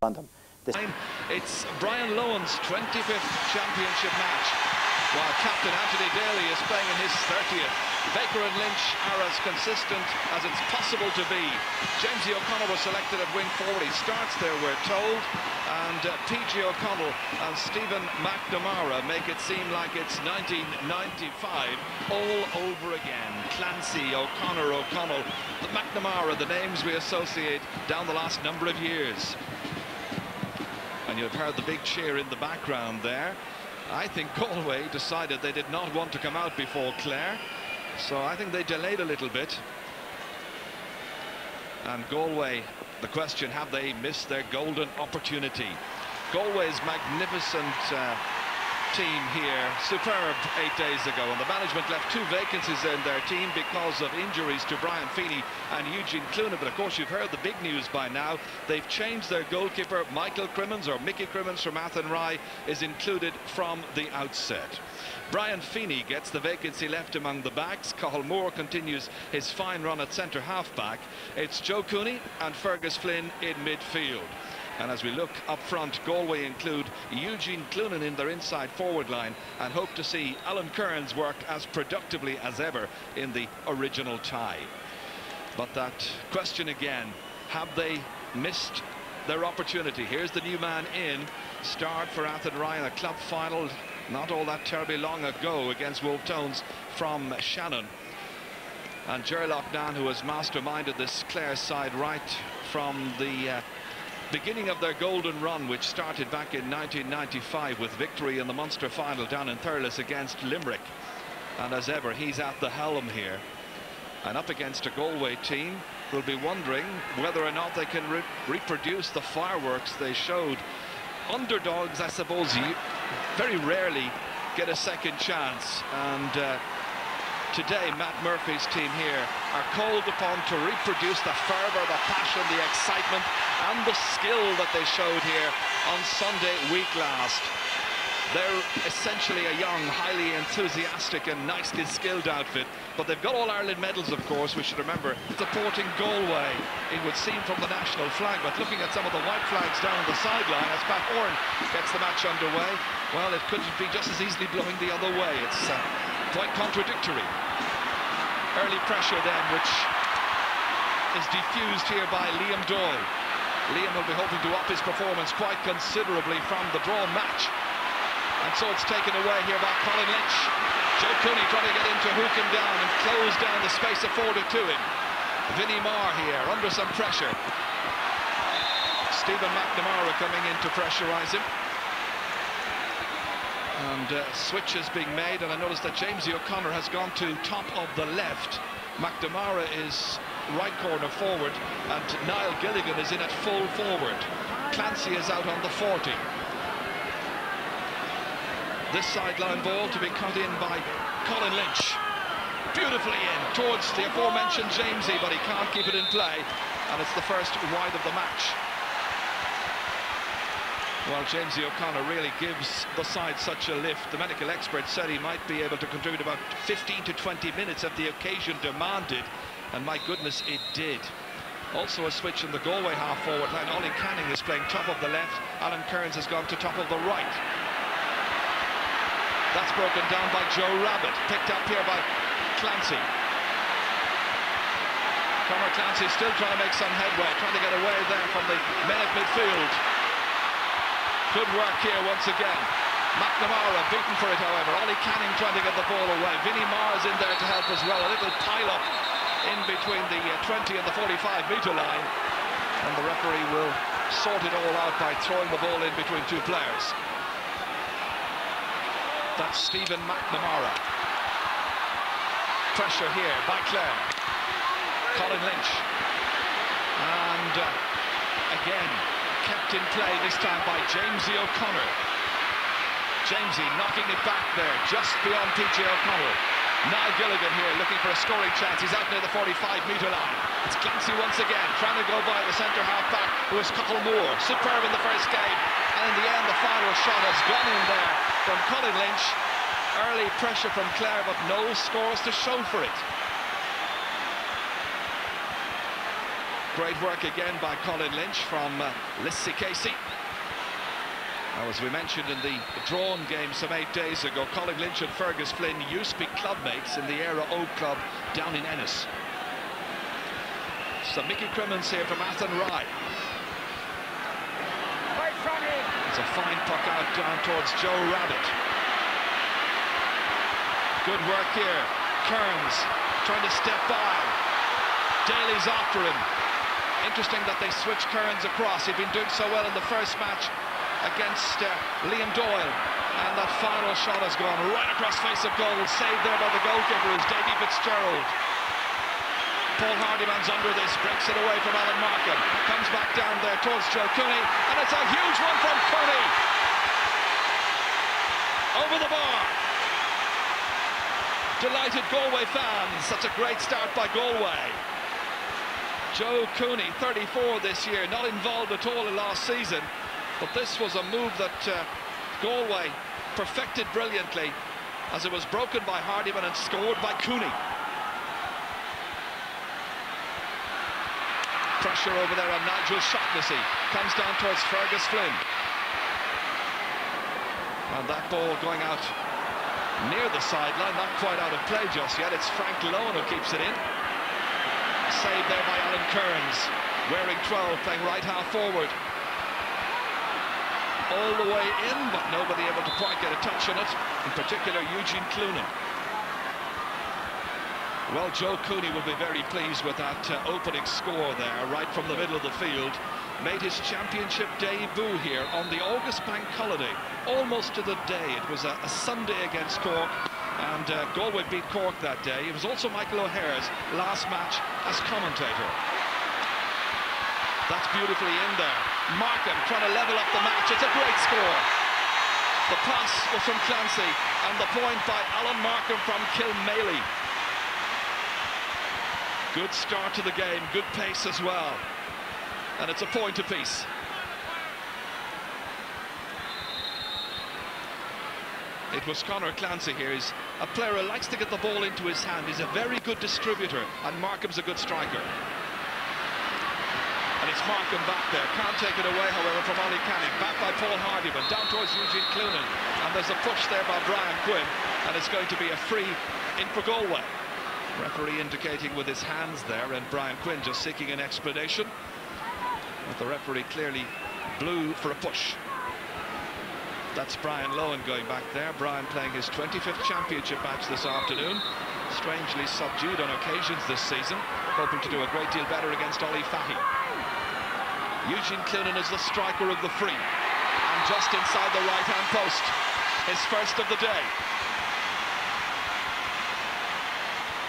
on them. It's Brian Lowen's 25th championship match, while captain Anthony Daly is playing in his 30th. Baker and Lynch are as consistent as it's possible to be. Jamesy O'Connell was selected at wing forward. He starts there, we're told, and PG O'Connell and Stephen McNamara make it seem like it's 1995 all over again. Clancy, O'Connor, O'Connell, the McNamara, the names we associate down the last number of years. And you've heard the big cheer in the background there. I think Galway decided they did not want to come out before Clare, so I think they delayed a little bit. And Galway, the question, have they missed their golden opportunity? Galway's magnificent team here, superb 8 days ago, and the management left 2 vacancies in their team because of injuries to Brian Feeney and Eugene Clunan. But of course you've heard the big news by now. They've changed their goalkeeper. Michael Crimmins, or Mickey Crimmins from Athenry, is included from the outset. Brian Feeney gets the vacancy left among the backs. Cathal Moore continues his fine run at centre half-back. It's Joe Cooney and Fergus Flynn in midfield. And as we look up front, Galway include Eugene Clunan in their inside forward line and hope to see Alan Kearns work as productively as ever in the original tie. But that question again, have they missed their opportunity? Here's the new man in, start for Athenry in a club final not all that terribly long ago against Wolfe Tones from Shannon. And Ger Loughnane, who has masterminded this Clare side right from the beginning of their golden run, which started back in 1995 with victory in the Munster final down in Thurles against Limerick. And as ever, he's at the helm here. And up against a Galway team who'll be wondering whether or not they can reproduce the fireworks they showed. Underdogs, I suppose, very rarely get a second chance. And today, Matt Murphy's team here are called upon to reproduce the fervour, the passion, the excitement and the skill that they showed here on Sunday week last. They're essentially a young, highly enthusiastic and nicely skilled outfit, but they've got All-Ireland medals, of course, we should remember. Supporting Galway, it would seem, from the national flag, but looking at some of the white flags down the sideline as Pat Horan gets the match underway, well, it could be just as easily blowing the other way. It's quite contradictory. Early pressure then, which is diffused here by Liam Doyle. Liam will be hoping to up his performance quite considerably from the drawn match. And so it's taken away here by Colin Lynch. Joe Cooney trying to get him to hook him down and close down the space afforded to him. Vinnie Marr here under some pressure. Stephen McNamara coming in to pressurise him. And switches being made, and I noticed that Jamesy O'Connor has gone to top of the left. McNamara is right corner forward, and Niall Gilligan is in at full forward. Clancy is out on the 40. This sideline ball to be cut in by Colin Lynch. Beautifully in towards the aforementioned Jamesy, but he can't keep it in play, and it's the first wide of the match. Well, Jamesy O'Connor really gives the side such a lift. The medical expert said he might be able to contribute about 15 to 20 minutes if the occasion demanded, and my goodness, it did. Also a switch in the Galway half-forward line. Ollie Canning is playing top of the left. Alan Kearns has gone to top of the right. That's broken down by Joe Rabbit, picked up here by Clancy. Conor Clancy still trying to make some headway, trying to get away there from the men at midfield. Good work here once again. McNamara beaten for it, however. Ollie Canning trying to get the ball away. Vinnie Marr is in there to help as well. A little pile-up in between the 20 and the 45-metre line. And the referee will sort it all out by throwing the ball in between 2 players. That's Stephen McNamara. Pressure here by Clare. Colin Lynch. And again, kept in play this time by Jamesy O'Connor. Jamesy knocking it back there, just beyond PG O'Connell. Niall Gilligan here looking for a scoring chance. He's out near the 45-metre line. It's Clancy once again, trying to go by the centre half-back, who is Cathal Moore. Superb in the first game. And in the end, the final shot has gone in there from Colin Lynch. Early pressure from Clare, but no scores to show for it. Great work again by Colin Lynch from Lissy Casey. Now, as we mentioned in the drawn game some 8 days ago, Colin Lynch and Fergus Flynn used to be clubmates in the Era O Club down in Ennis. So Mickey Crimmins here from Athenry. It's a fine puck out down towards Joe Rabbit. Good work here. Kearns trying to step by. Daly's after him. Interesting that they switched Kearns across. He'd been doing so well in the first match against Liam Doyle. And that final shot has gone right across face of goal. Saved there by the goalkeeper, who's Davy Fitzgerald. Paul Hardyman's under this, breaks it away from Alan Markham. Comes back down there towards Joe Cooney. And it's a huge one from Cooney. Over the bar. Delighted Galway fans. Such a great start by Galway. Joe Cooney, 34 this year, not involved at all in last season, but this was a move that Galway perfected brilliantly, as it was broken by Hardyman and scored by Cooney. Pressure over there on Nigel Shaughnessy, comes down towards Fergus Flynn. And that ball going out near the sideline, not quite out of play just yet. It's Frank Lowen who keeps it in. Saved there by Alan Kearns, wearing 12, playing right half forward. All the way in, but nobody able to quite get a touch on it, in particular Eugene Cloonan. Well, Joe Cooney will be very pleased with that opening score there, right from the middle of the field. Made his championship debut here on the August bank holiday, almost to the day. It was a Sunday against Cork, and Galway beat Cork that day. It was also Michael O'Hare's last match as commentator. That's beautifully in there. Markham trying to level up the match. It's a great score. The pass was from Clancy, and the point by Alan Markham from Kilmaley. Good start to the game, good pace as well. And it's a point apiece. It was Conor Clancy here. He's a player who likes to get the ball into his hand. He's a very good distributor, and Markham's a good striker. And it's Markham back there. Can't take it away, however, from Ollie Canning. Back by Paul Hardyman, down towards Eugene Cloonan. And there's a push there by Brian Quinn, and it's going to be a free in for Galway. Referee indicating with his hands there, and Brian Quinn just seeking an explanation. But the referee clearly blew for a push. That's Brian Lowen going back there. Brian playing his 25th championship match this afternoon. Strangely subdued on occasions this season, hoping to do a great deal better against Ollie Fahy. Eugene Cloonan is the striker of the free, and just inside the right-hand post, his first of the day.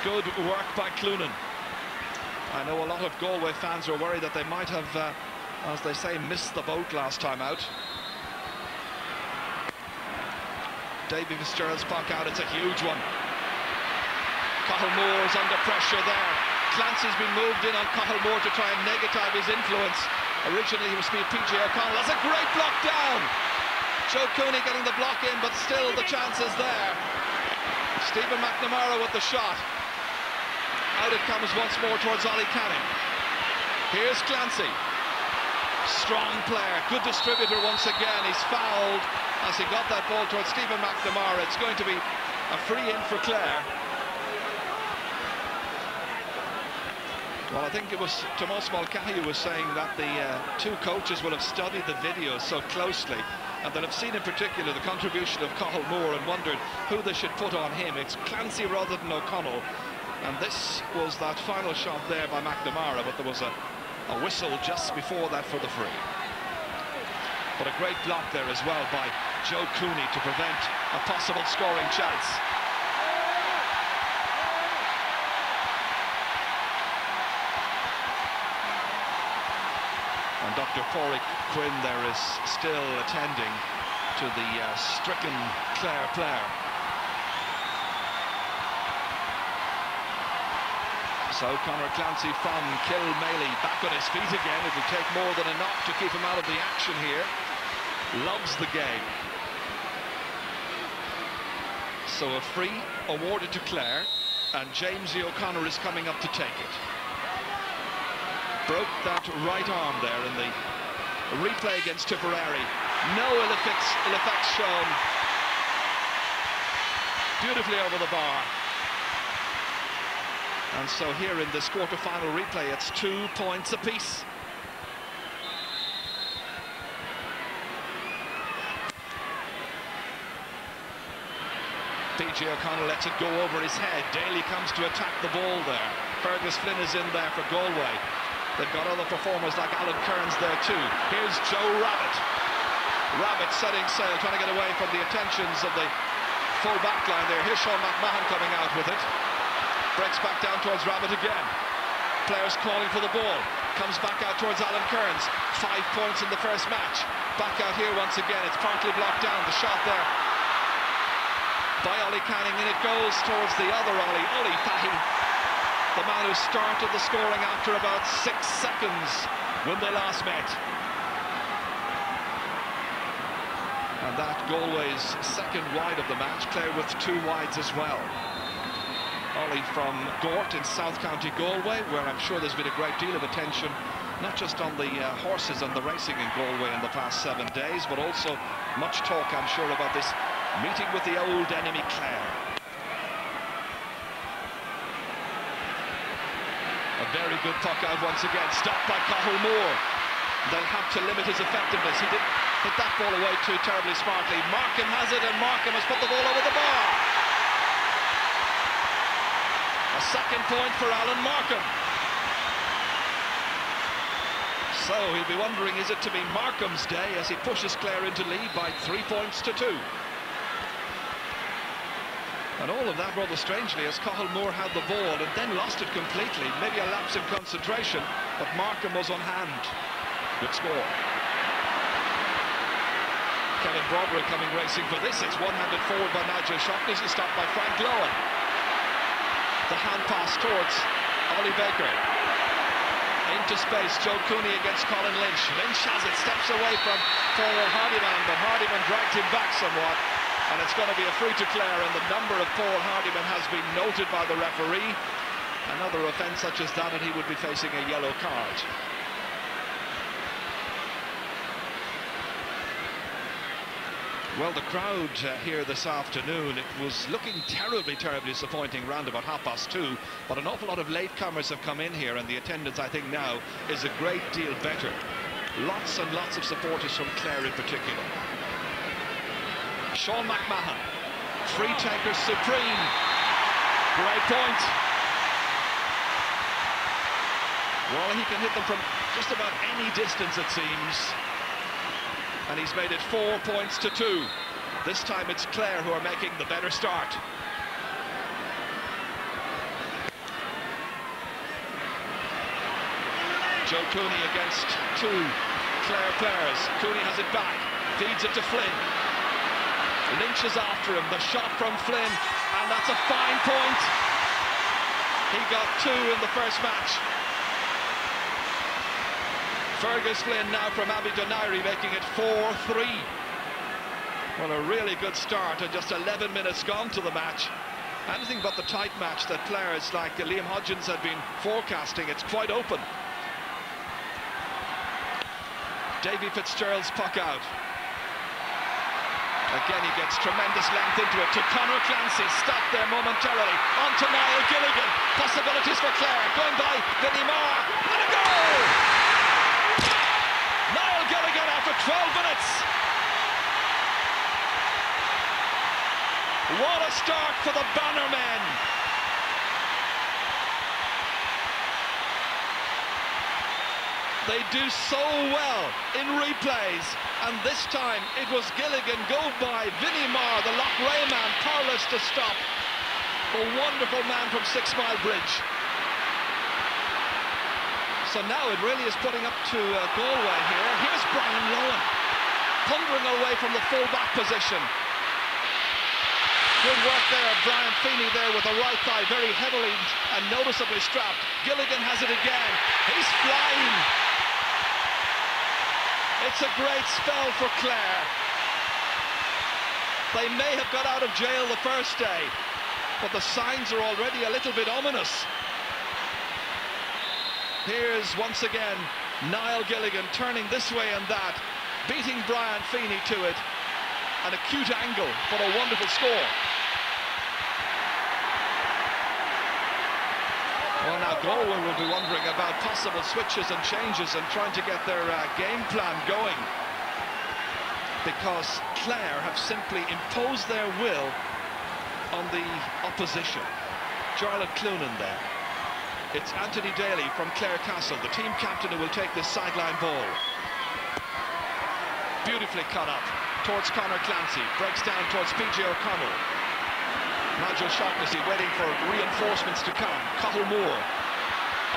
Good work by Cloonan. I know a lot of Galway fans are worried that they might have, as they say, missed the boat last time out. Davy Fitzgerald's puck out, it's a huge one. Cathal Moore's under pressure there. Clancy's been moved in on Cathal Moore to try and negative his influence. Originally he was to be PJ O'Connell. That's a great block down. Joe Cooney getting the block in, but still the chance is there. Stephen McNamara with the shot. Out it comes once more towards Ollie Canning. Here's Clancy. Strong player, good distributor once again. He's fouled as he got that ball towards Stephen McNamara. It's going to be a free in for Clare. Well, I think it was Tomas Mulcahy who was saying that the two coaches will have studied the videos so closely, and they'll have seen in particular the contribution of Cathal Moore and wondered who they should put on him. It's Clancy rather than O'Connell. And this was that final shot there by McNamara, but there was a whistle just before that for the free. But a great block there as well by Joe Cooney to prevent a possible scoring chance. And Dr. Pádraig Quinn there is still attending to the stricken Clare player. So Conor Clancy from Kilmaley back on his feet again. It'll take more than enough to keep him out of the action here. Loves the game. So a free awarded to Clare, and Jamesy O'Connor is coming up to take it. broke that right arm there in the replay against Tipperary. No ill effects shown. Beautifully over the bar. And so here in this quarter-final replay, it's 2 points apiece. PJ O'Connell lets it go over his head. Daly comes to attack the ball there. Fergus Flynn is in there for Galway. They've got other performers like Alan Kearns there too. Here's Joe Rabbit. Rabbit setting sail, trying to get away from the attentions of the full back line there. Here's Sean McMahon coming out with it. Breaks back down towards Rabbit again. Players calling for the ball. Comes back out towards Alan Kearns. 5 points in the first match. Back out here once again. It's partly blocked down. The shot there by Ollie Canning, and it goes towards the other Ollie Fahy, the man who started the scoring after about 6 seconds when they last met. And that Galway's second wide of the match. Clare with 2 wides as well. Ollie from Gort in South County Galway, where I'm sure there's been a great deal of attention, not just on the horses and the racing in Galway in the past 7 days, but also much talk, I'm sure, about this meeting with the old enemy Clare. A very good puck out once again, stopped by Cathal Moore. They'll have to limit his effectiveness. He didn't hit that ball away too terribly smartly. Markham has it, and Markham has put the ball over the bar. A second point for Alan Markham. So he'll be wondering, is it to be Markham's day as he pushes Clare into lead by 3 points to 2. And all of that rather strangely as Cathal Moore had the ball and then lost it completely. Maybe a lapse in concentration, but Markham was on hand. Good score. Kevin Broderick coming racing for this. It's one-handed forward by Nigel Shaughnessy, stopped by Frank Lowen. The hand pass towards Ollie Baker. Into space, Joe Cooney against Colin Lynch. Lynch has it, steps away from Paul Hardyman, but Hardyman dragged him back somewhat. And it's going to be a free to Clare, and the number of Paul Hardyman has been noted by the referee. Another offence such as that, and he would be facing a yellow card. Well, the crowd here this afternoon, it was looking terribly disappointing round about 2:30, but an awful lot of latecomers have come in here, and the attendance, I think, now is a great deal better. Lots and lots of supporters from Clare in particular. Sean McMahon, free taker supreme. Great point. Well, he can hit them from just about any distance, it seems. And he's made it 4 points to 2. This time it's Clare who are making the better start. Joe Cooney against 2 Clare players. Cooney has it back, feeds it to Flynn. Lynch is after him, the shot from Flynn, and that's a fine point. He got 2 in the first match. Fergus Flynn now from Abbey-Donaghry, making it 4-3. Well, a really good start, and just 11 minutes gone to the match. Anything but the tight match that players like Liam Hodgins had been forecasting. It's quite open. Davy Fitzgerald's puck out. Again, he gets tremendous length into it to Conor Clancy, stopped there momentarily, on to Niall Gilligan, possibilities for Clare, going by Vinnie Marr, and a goal! Niall Gilligan after 12 minutes. What a start for the Bannermen. They do so well in replays, and this time it was Gilligan go by Vinnie Marr, the Loughrea man, powerless to stop. A wonderful man from 6 Mile Bridge. So now it really is putting up to Galway here. Here's Brian Lowen, thundering away from the full-back position. Good work there, Brian Feeney there with the right thigh, very heavily and noticeably strapped. Gilligan has it again. He's flying. It's a great spell for Clare. They may have got out of jail the first day, but the signs are already a little bit ominous. Here's once again Niall Gilligan turning this way and that, beating Brian Feeney to it. An acute angle, but a wonderful score. Well, now Galway will be wondering about possible switches and changes and trying to get their game plan going, because Clare have simply imposed their will on the opposition. Jarlath Cloonan there. It's Anthony Daly from Clare Castle, the team captain, who will take this sideline ball. Beautifully cut up towards Conor Clancy, breaks down towards PJ O'Connell. Nigel Shaughnessy waiting for reinforcements to come. Cathal Moore.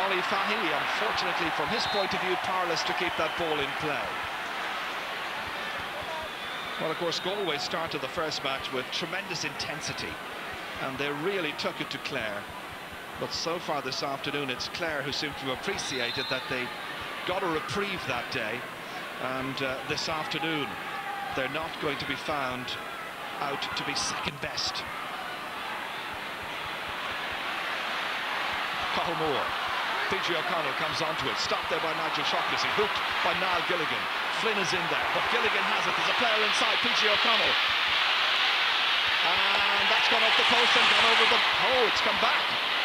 Ollie Fahy, unfortunately from his point of view, powerless to keep that ball in play. Well, of course, Galway started the first match with tremendous intensity, and they really took it to Clare. But so far this afternoon, it's Clare who seem to have appreciated that they got a reprieve that day, and this afternoon they're not going to be found out to be second best. Cathal Moore. PJ O'Connell comes onto it, stopped there by Nigel Shaughnessy, hooked by Niall Gilligan. Flynn is in there, but Gilligan has it. There's a player inside, PJ O'Connell. And that's gone off the post and gone over the... Oh, it's come back.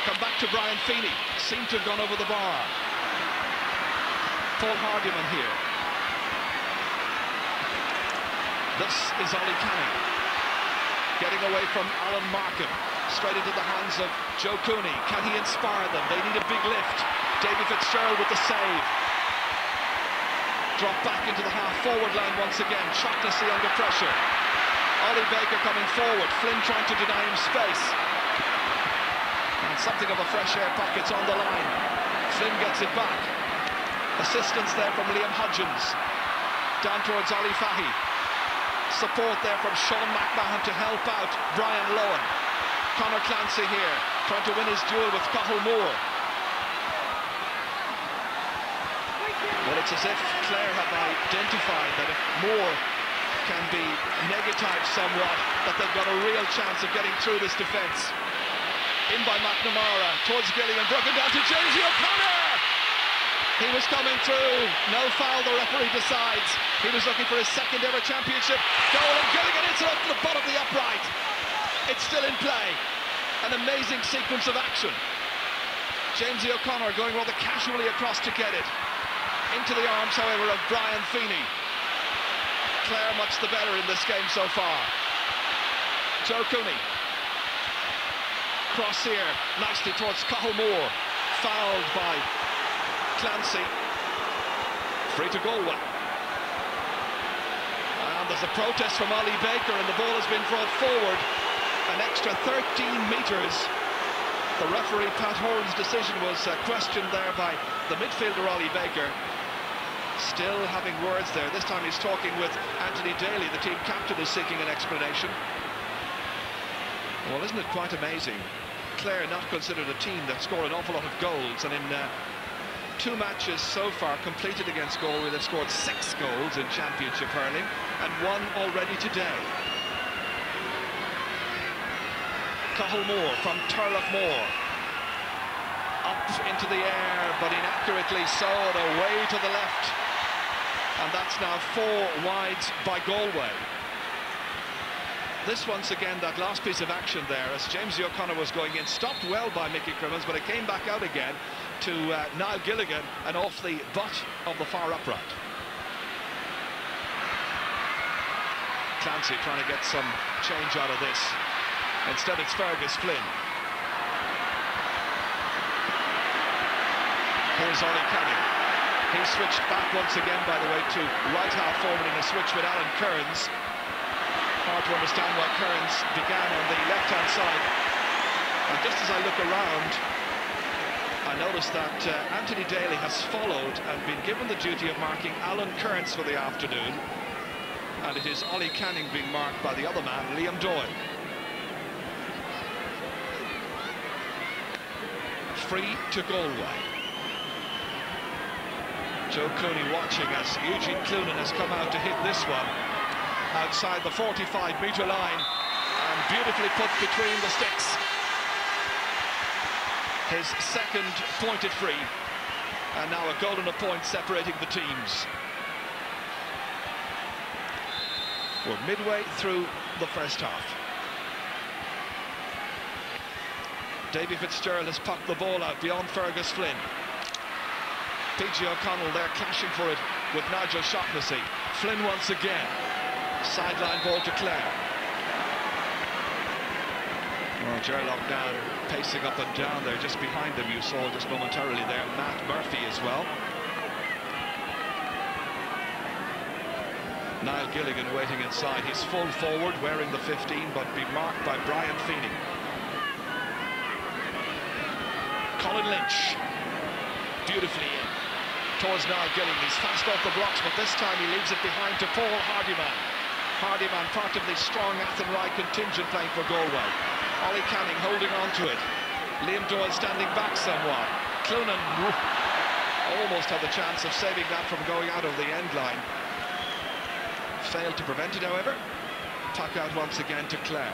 Come back to Brian Feeney. Seemed to have gone over the bar. Paul Hardiman here. This is Ollie Canning. Getting away from Alan Markham. Straight into the hands of Joe Cooney. Can he inspire them? They need a big lift. Davy Fitzgerald with the save. Drop back into the half-forward line once again. Shaughnessy under pressure. Ollie Baker coming forward. Flynn trying to deny him space. And something of a fresh air pockets on the line. Flynn gets it back. Assistance there from Liam Hodgins. Down towards Ollie Fahy. Support there from Sean McMahon to help out Brian Lohan. Conor Clancy here, trying to win his duel with Cathal Moore. Well, it's as if Clare have identified that if Moore can be negatived somewhat, that they've got a real chance of getting through this defence. In by McNamara, towards Gilligan, broken down to James O'Connor! He was coming through, no foul, the referee decides. He was looking for his second ever championship goal, and Gilligan hits it off the bottom of the upright. It's still in play. An amazing sequence of action. James O'Connor going rather casually across to get it. Into the arms, however, of Brian Feeney. Clare much the better in this game so far. Joe Cooney. Cross here, nicely towards Cathal Moore. Fouled by Clancy. Free to Galway. And there's a protest from Ollie Baker, and the ball has been brought forward an extra 13 metres. The referee Pat Horan's decision was questioned there by the midfielder Ollie Baker. Still having words there. This time he's talking with Anthony Daly, the team captain, is seeking an explanation. Well, isn't it quite amazing? Clare not considered a team that score an awful lot of goals, and in two matches so far completed against Galway, they've scored 6 goals in Championship hurling, and 1 already today. Cathal Moore from Turloughmore. Up into the air, but inaccurately so, and away to the left. And that's now 4 wide by Galway. This once again, that last piece of action there, as James O'Connor was going in, stopped well by Mickey Crimmins, but it came back out again to Niall Gilligan and off the butt of the far upright. Clancy trying to get some change out of this. Instead it's Fergus Flynn. Here's Ollie Canning. He switched back once again, by the way, to right half forward in a switch with Alan Kearns. Hard to understand why Kearns began on the left-hand side. And just as I look around, I notice that Anthony Daly has followed and been given the duty of marking Alan Kearns for the afternoon. And it is Ollie Canning being marked by the other man, Liam Doyle. Free to Galway. Joe Cooney watching as Eugene Cloonan has come out to hit this one outside the 45-metre line, and beautifully put between the sticks. His second pointed free. And now a goal and a point separating the teams. We're midway through the first half. Davy Fitzgerald has popped the ball out beyond Fergus Flynn. PG O'Connell there clashing for it with Nigel Shaughnessy. Flynn once again. Sideline ball to Clare. Oh, Gerlock down, pacing up and down there. Just behind him, you saw just momentarily there, Matt Murphy as well. Niall Gilligan waiting inside. He's full forward, wearing the 15, but be marked by Brian Feeney. Colin Lynch, beautifully in towards Niall Gilligan. He's fast off the blocks, but this time he leaves it behind to Paul Hardyman. Hardyman, part of the strong Athenry contingent playing for Galway. Ollie Canning holding on to it. Liam Doyle standing back somewhat. Clunan almost had the chance of saving that from going out of the end line. Failed to prevent it, however. Tuck out once again to Clare.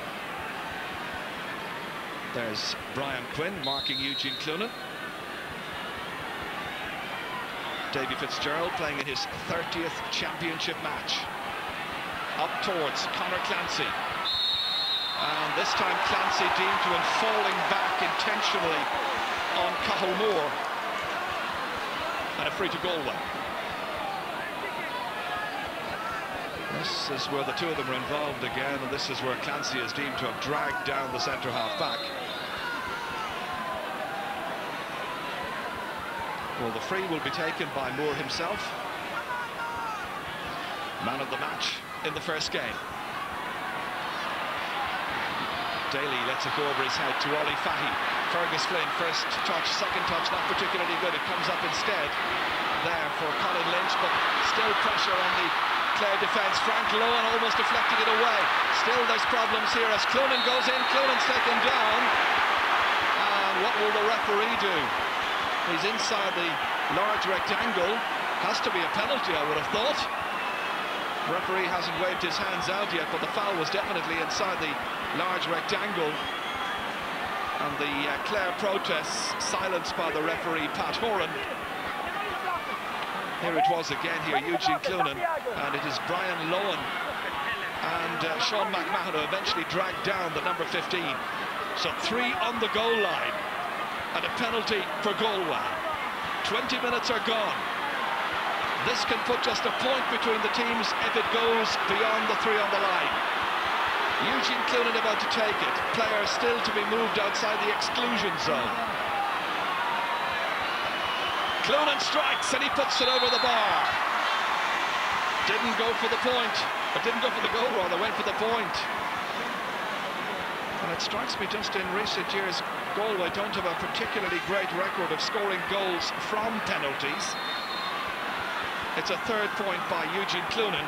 There's Brian Quinn marking Eugene Clunan. Davy Fitzgerald playing in his 30th championship match. Up towards Conor Clancy. And this time Clancy deemed to have falling back intentionally on Cathal Moore. And a free to Galway. This is where the two of them are involved again, and this is where Clancy is deemed to have dragged down the centre-half back. Well, the free will be taken by Moore himself. Man of the match in the first game. Daly lets it go over his head to Ollie Fahy. Fergus Flynn, first touch, second touch, not particularly good. It comes up instead there for Colin Lynch, but still pressure on the Clare defence. Frank Lohan almost deflecting it away. Still there's problems here as Clunan goes in. Clunan's taken down. And what will the referee do? He's inside the large rectangle. Has to be a penalty, I would have thought. The referee hasn't waved his hands out yet, but the foul was definitely inside the large rectangle. And the Clare protests silenced by the referee, Pat Horan. Here it was again here, Eugene Clunan, and it is Brian Lohan and Sean McMahon who eventually dragged down the number 15. So 3 on the goal line and a penalty for Galway. 20 minutes are gone. This can put just a point between the teams if it goes beyond the 3 on the line. Eugene Clunan about to take it. Player still to be moved outside the exclusion zone. Clunan strikes and he puts it over the bar. Didn't go for the point, but didn't go for the goal rather, went for the point. And it strikes me just in recent years, Galway don't have a particularly great record of scoring goals from penalties. It's a 3rd point by Eugene Clunan.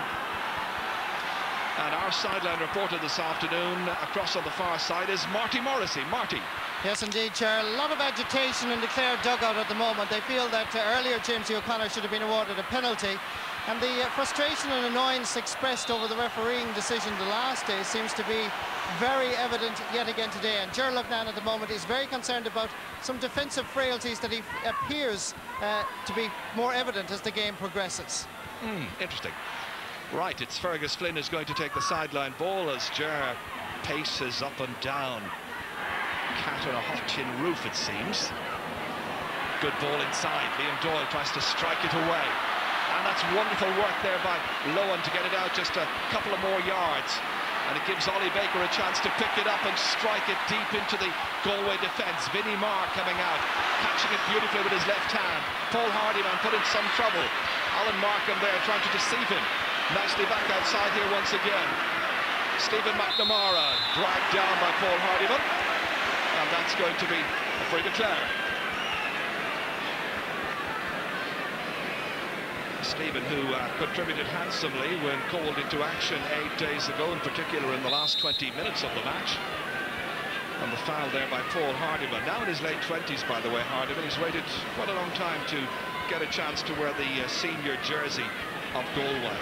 And our sideline reporter this afternoon, across on the far side, is Marty Morrissey. Marty. Yes, indeed, Chair. A lot of agitation in the Clare dugout at the moment. They feel that earlier James O'Connor should have been awarded a penalty. And the frustration and annoyance expressed over the refereeing decision the last day seems to be very evident yet again today. And Ger Lucknan at the moment is very concerned about some defensive frailties that he appears to be more evident as the game progresses. Interesting. Right, it's Fergus Flynn who's going to take the sideline ball as Ger paces up and down. Cat on a hot tin roof, it seems. Good ball inside. Liam Doyle tries to strike it away. And that's wonderful work there by Lohan to get it out just a couple of more yards. And it gives Ollie Baker a chance to pick it up and strike it deep into the Galway defence. Vinnie Marr coming out, catching it beautifully with his left hand. Paul Hardyman put in some trouble. Alan Markham there trying to deceive him. Nicely back outside here once again. Stephen McNamara dragged down by Paul Hardyman. And that's going to be a free to Clare. Stephen, who contributed handsomely when called into action 8 days ago, in particular in the last 20 minutes of the match. And the foul there by Paul Hardyman. Now in his late 20s, by the way, Hardyman. He's waited quite a long time to get a chance to wear the senior jersey of Galway.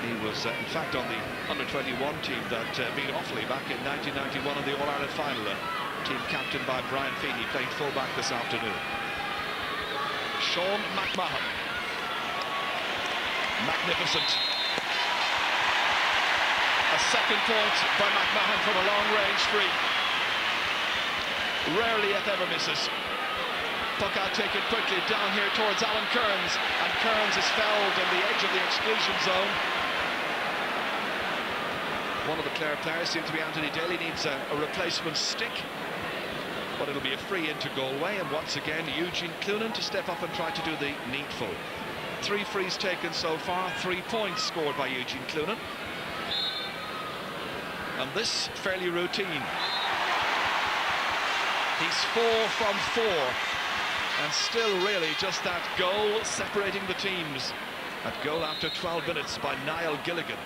He was, in fact, on the under-21 team that beat Offaly back in 1991 in the All-Ireland final. Team captained by Brian Feeney, playing full-back this afternoon. Sean McMahon. Magnificent. A second point by McMahon from a long-range free. Rarely if ever misses. Puck out taken quickly down here towards Alan Kearns, and Kearns is fouled on the edge of the exclusion zone. One of the Clare players seems to be Anthony Daly, needs a replacement stick, but it'll be a free into Galway, and once again Eugene Clunan to step up and try to do the needful. 3 frees taken so far, 3 points scored by Eugene Clunan, and this fairly routine. He's 4 from 4, and still really just that goal separating the teams. That goal after 12 minutes by Niall Gilligan.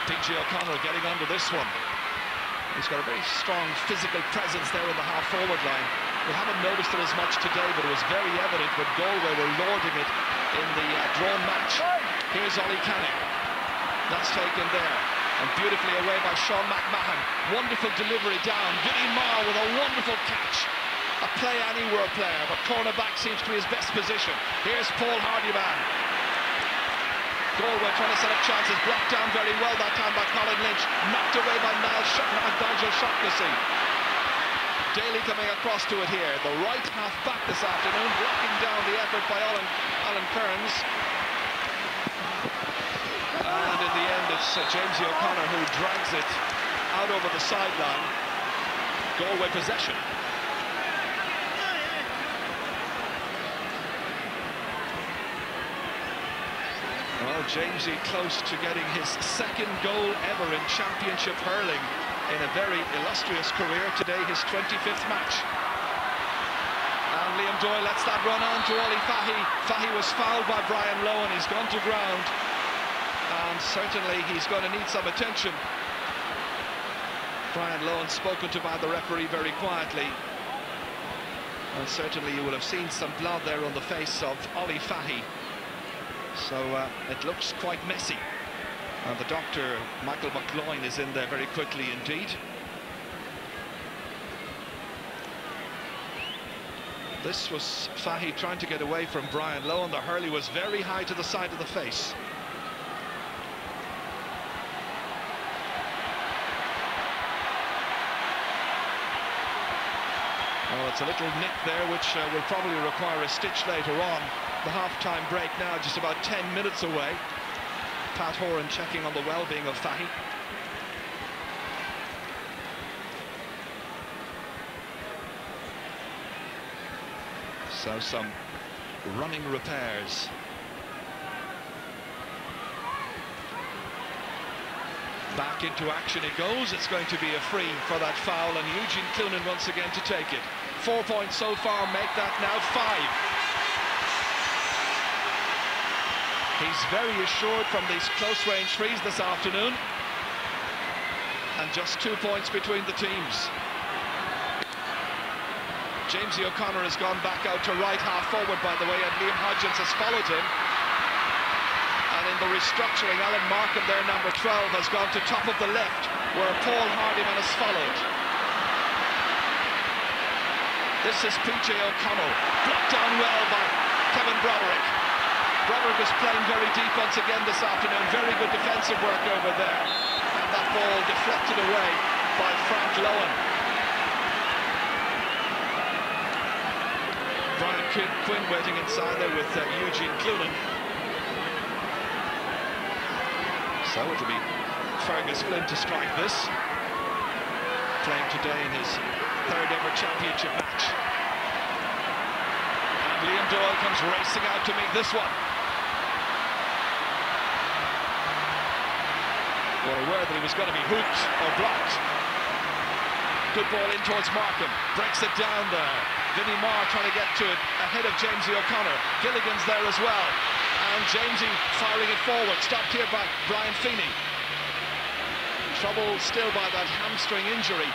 PJ O'Connor getting onto this one. He's got a very strong physical presence there in the half-forward line. We haven't noticed it as much today, but it was very evident when Galway were lording it in the drawn match. Here's Ollie Canning. That's taken there, and beautifully away by Sean McMahon. Wonderful delivery down. Vinnie Marr with a wonderful catch. A play anywhere player, but cornerback seems to be his best position. Here's Paul Hardyman. Galway trying to set up chances, blocked down very well that time by Colin Lynch. Knocked away by Nigel Shaughnessy. Daly coming across to it here. The right half back this afternoon, blocking down the effort by Alan Kearns. And in the end, it's Jamesy O'Connor who drags it out over the sideline. Galway possession. Well, Jamesy close to getting his second goal ever in championship hurling in a very illustrious career. Today, his 25th match. And Liam Doyle lets that run on to Ollie Fahy. Fahy was fouled by Brian Lowe, and he's gone to ground. And certainly he's going to need some attention. Brian Lohan spoken to by the referee very quietly. And certainly you will have seen some blood there on the face of Ollie Fahy. So it looks quite messy. And the doctor, Michael McLoyne, is in there very quickly indeed. This was Fahy trying to get away from Brian Lohan. The hurley was very high to the side of the face. Well, it's a little nick there, which will probably require a stitch later on. The half-time break now just about 10 minutes away. Pat Horan checking on the well-being of Fahy. So some running repairs. Back into action it goes. It's going to be a free for that foul, and Eugene Clunan once again to take it. 4 points so far, make that now 5. He's very assured from these close-range frees this afternoon. And just 2 points between the teams. Jamesy O'Connor has gone back out to right half forward, by the way, and Liam Hodgins has followed him. And in the restructuring, Alan Markham, their number 12, has gone to top of the left, where Paul Hardyman has followed. This is PJ O'Connell, blocked down well by Kevin Broderick. Broderick was playing very deep once again this afternoon. Very good defensive work over there. And that ball deflected away by Frank Lohan. Brian Quinn waiting inside there with Eugene Clunan. So it'll be Fergus Flynn to strike this. Playing today in his 3rd ever championship match. And Liam Doyle comes racing out to meet this one. Well, aware that he was going to be hooked or blocked. Good ball in towards Markham. Breaks it down there. Vinnie Marr trying to get to it ahead of Jamesy O'Connor. Gilligan's there as well. And Jamesy firing it forward. Stopped here by Brian Feeney. Trouble still by that hamstring injury,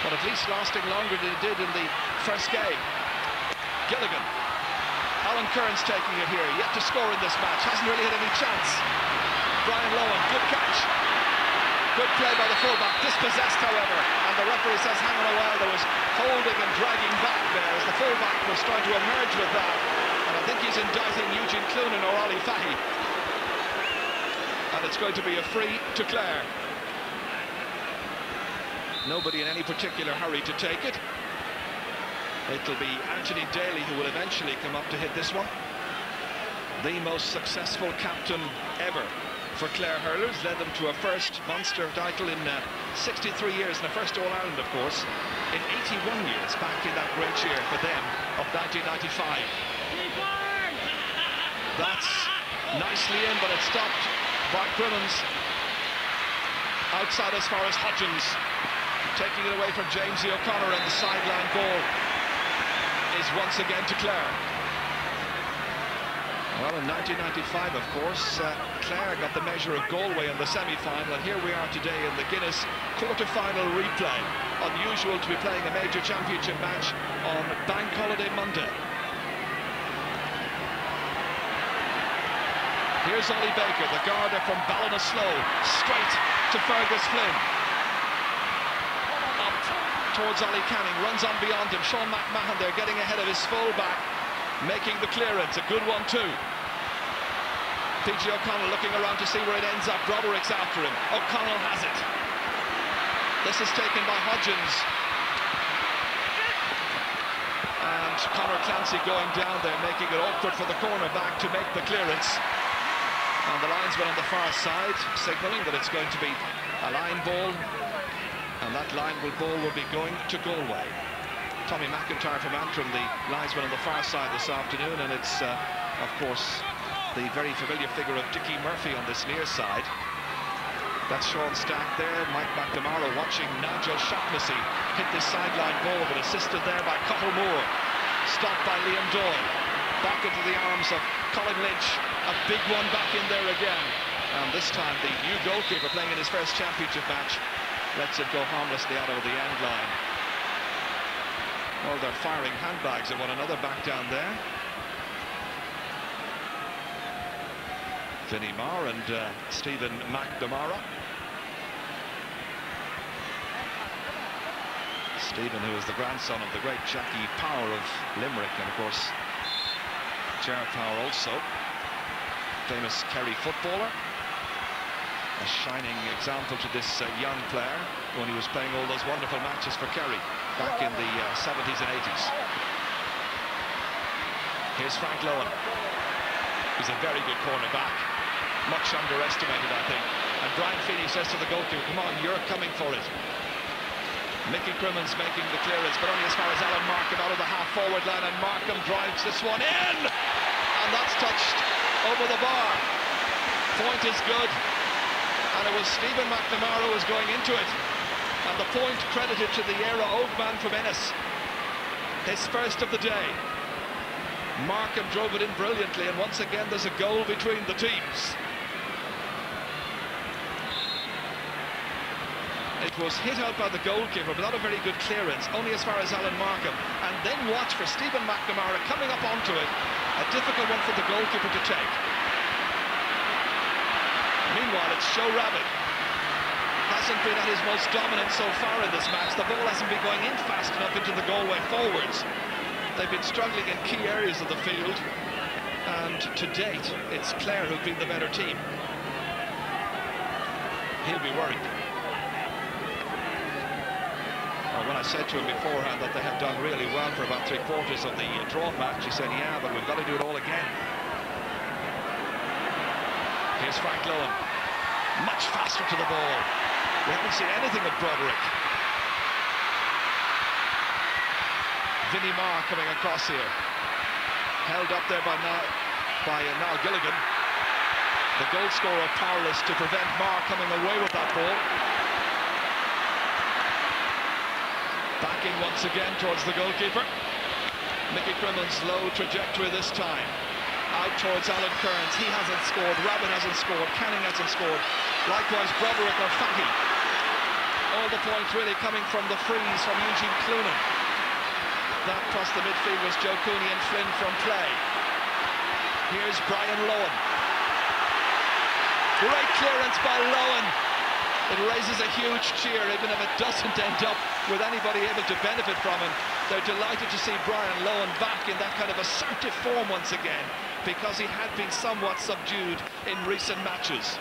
but at least lasting longer than it did in the first game. Gilligan. Alan Kearns taking it here. Yet to score in this match. Hasn't really had any chance. Brian Lohan. Good catch. Good play by the fullback, dispossessed however, and the referee says hang on a while, there was holding and dragging back there as the fullback was trying to emerge with that, and I think he's indicting Eugene Cloonan or Ollie Fahy, and it's going to be a free to Clare. Nobody in any particular hurry to take it. It'll be Anthony Daly who will eventually come up to hit this one. The most successful captain ever for Clare hurlers, led them to a first Munster title in 63 years, and a first All-Ireland, of course, in 81 years, back in that great year for them of 1995. That's nicely in, but it's stopped by Crimmins. Outside as far as Hodgins, taking it away from Jamesy O'Connor, and the sideline ball is once again to Clare. Well, in 1995, of course, Clare got the measure of Galway in the semi-final, and here we are today in the Guinness quarter-final replay. Unusual to be playing a major championship match on Bank Holiday Monday. Here's Ollie Baker, the Garda from Ballinasloe, straight to Fergus Flynn. Up towards Ollie Canning, runs on beyond him. Sean McMahon there getting ahead of his full-back, making the clearance, a good one too. PG O'Connell looking around to see where it ends up. Broderick's after him. O'Connell has it. This is taken by Hodgins. And Conor Clancy going down there, making it awkward for the cornerback to make the clearance. And the linesman on the far side signalling that it's going to be a line ball. And that line ball will be going to Galway. Tommy McIntyre from Antrim, the linesman on the far side this afternoon, and it's, of course, the very familiar figure of Dickie Murphy on this near side. That's Sean Stack there, Mike McNamara watching Nigel Shaughnessy hit this sideline ball, but assisted there by Cathal Moore. Stopped by Liam Doyle. Back into the arms of Colin Lynch. A big one back in there again. And this time the new goalkeeper playing in his first championship match lets it go harmlessly out over the end line. Well, they're firing handbags at one another back down there. Vinnie Marr and Stephen McNamara. Stephen, who is the grandson of the great Jackie Power of Limerick, and of course Gerard Power also, famous Kerry footballer. A shining example to this young player when he was playing all those wonderful matches for Kerry back in the 70s and 80s. Here's Frank Lowen. He's a very good cornerback. Much underestimated, I think. And Brian Feeney says to the goalkeeper, come on, you're coming for it. Mickey Crimmins making the clearance, but only as far as Alan Markham out of the half-forward line, and Markham drives this one in! And that's touched over the bar. Point is good. And it was Stephen McNamara who was going into it. And the point credited to the Éire Óg man from Ennis. His first of the day. Markham drove it in brilliantly, and once again there's a goal between the teams. It was hit out by the goalkeeper, but not a very good clearance, only as far as Alan Markham. And then watch for Stephen McNamara coming up onto it. A difficult one for the goalkeeper to take. Meanwhile, it's Joe Rabbit. Hasn't been at his most dominant so far in this match. The ball hasn't been going in fast enough into the Galway forwards. They've been struggling in key areas of the field. And to date, it's Clare who've been the better team. He'll be worried. Well, when I said to him beforehand that they had done really well for about three-quarters of the drawn match, he said, yeah, but we've got to do it all again. Here's Frank Lowen. Much faster to the ball. We haven't seen anything of Broderick. Vinnie Marr coming across here. Held up there by Niall Gilligan. The goal scorer powerless to prevent Marr coming away with that ball. Backing once again towards the goalkeeper. Mickey Crimmins, low trajectory this time. Out towards Alan Kearns. He hasn't scored. Rabbit hasn't scored. Canning hasn't scored. Likewise, Broderick or Fahy. All the points really coming from the freeze from Eugene Cloonan. That plus the midfield was Joe Cooney and Flynn from play. Here's Brian Lowen. Great clearance by Lowen. It raises a huge cheer, even if it doesn't end up with anybody able to benefit from it. They're delighted to see Brian Lohan back in that kind of assertive form once again, because he had been somewhat subdued in recent matches.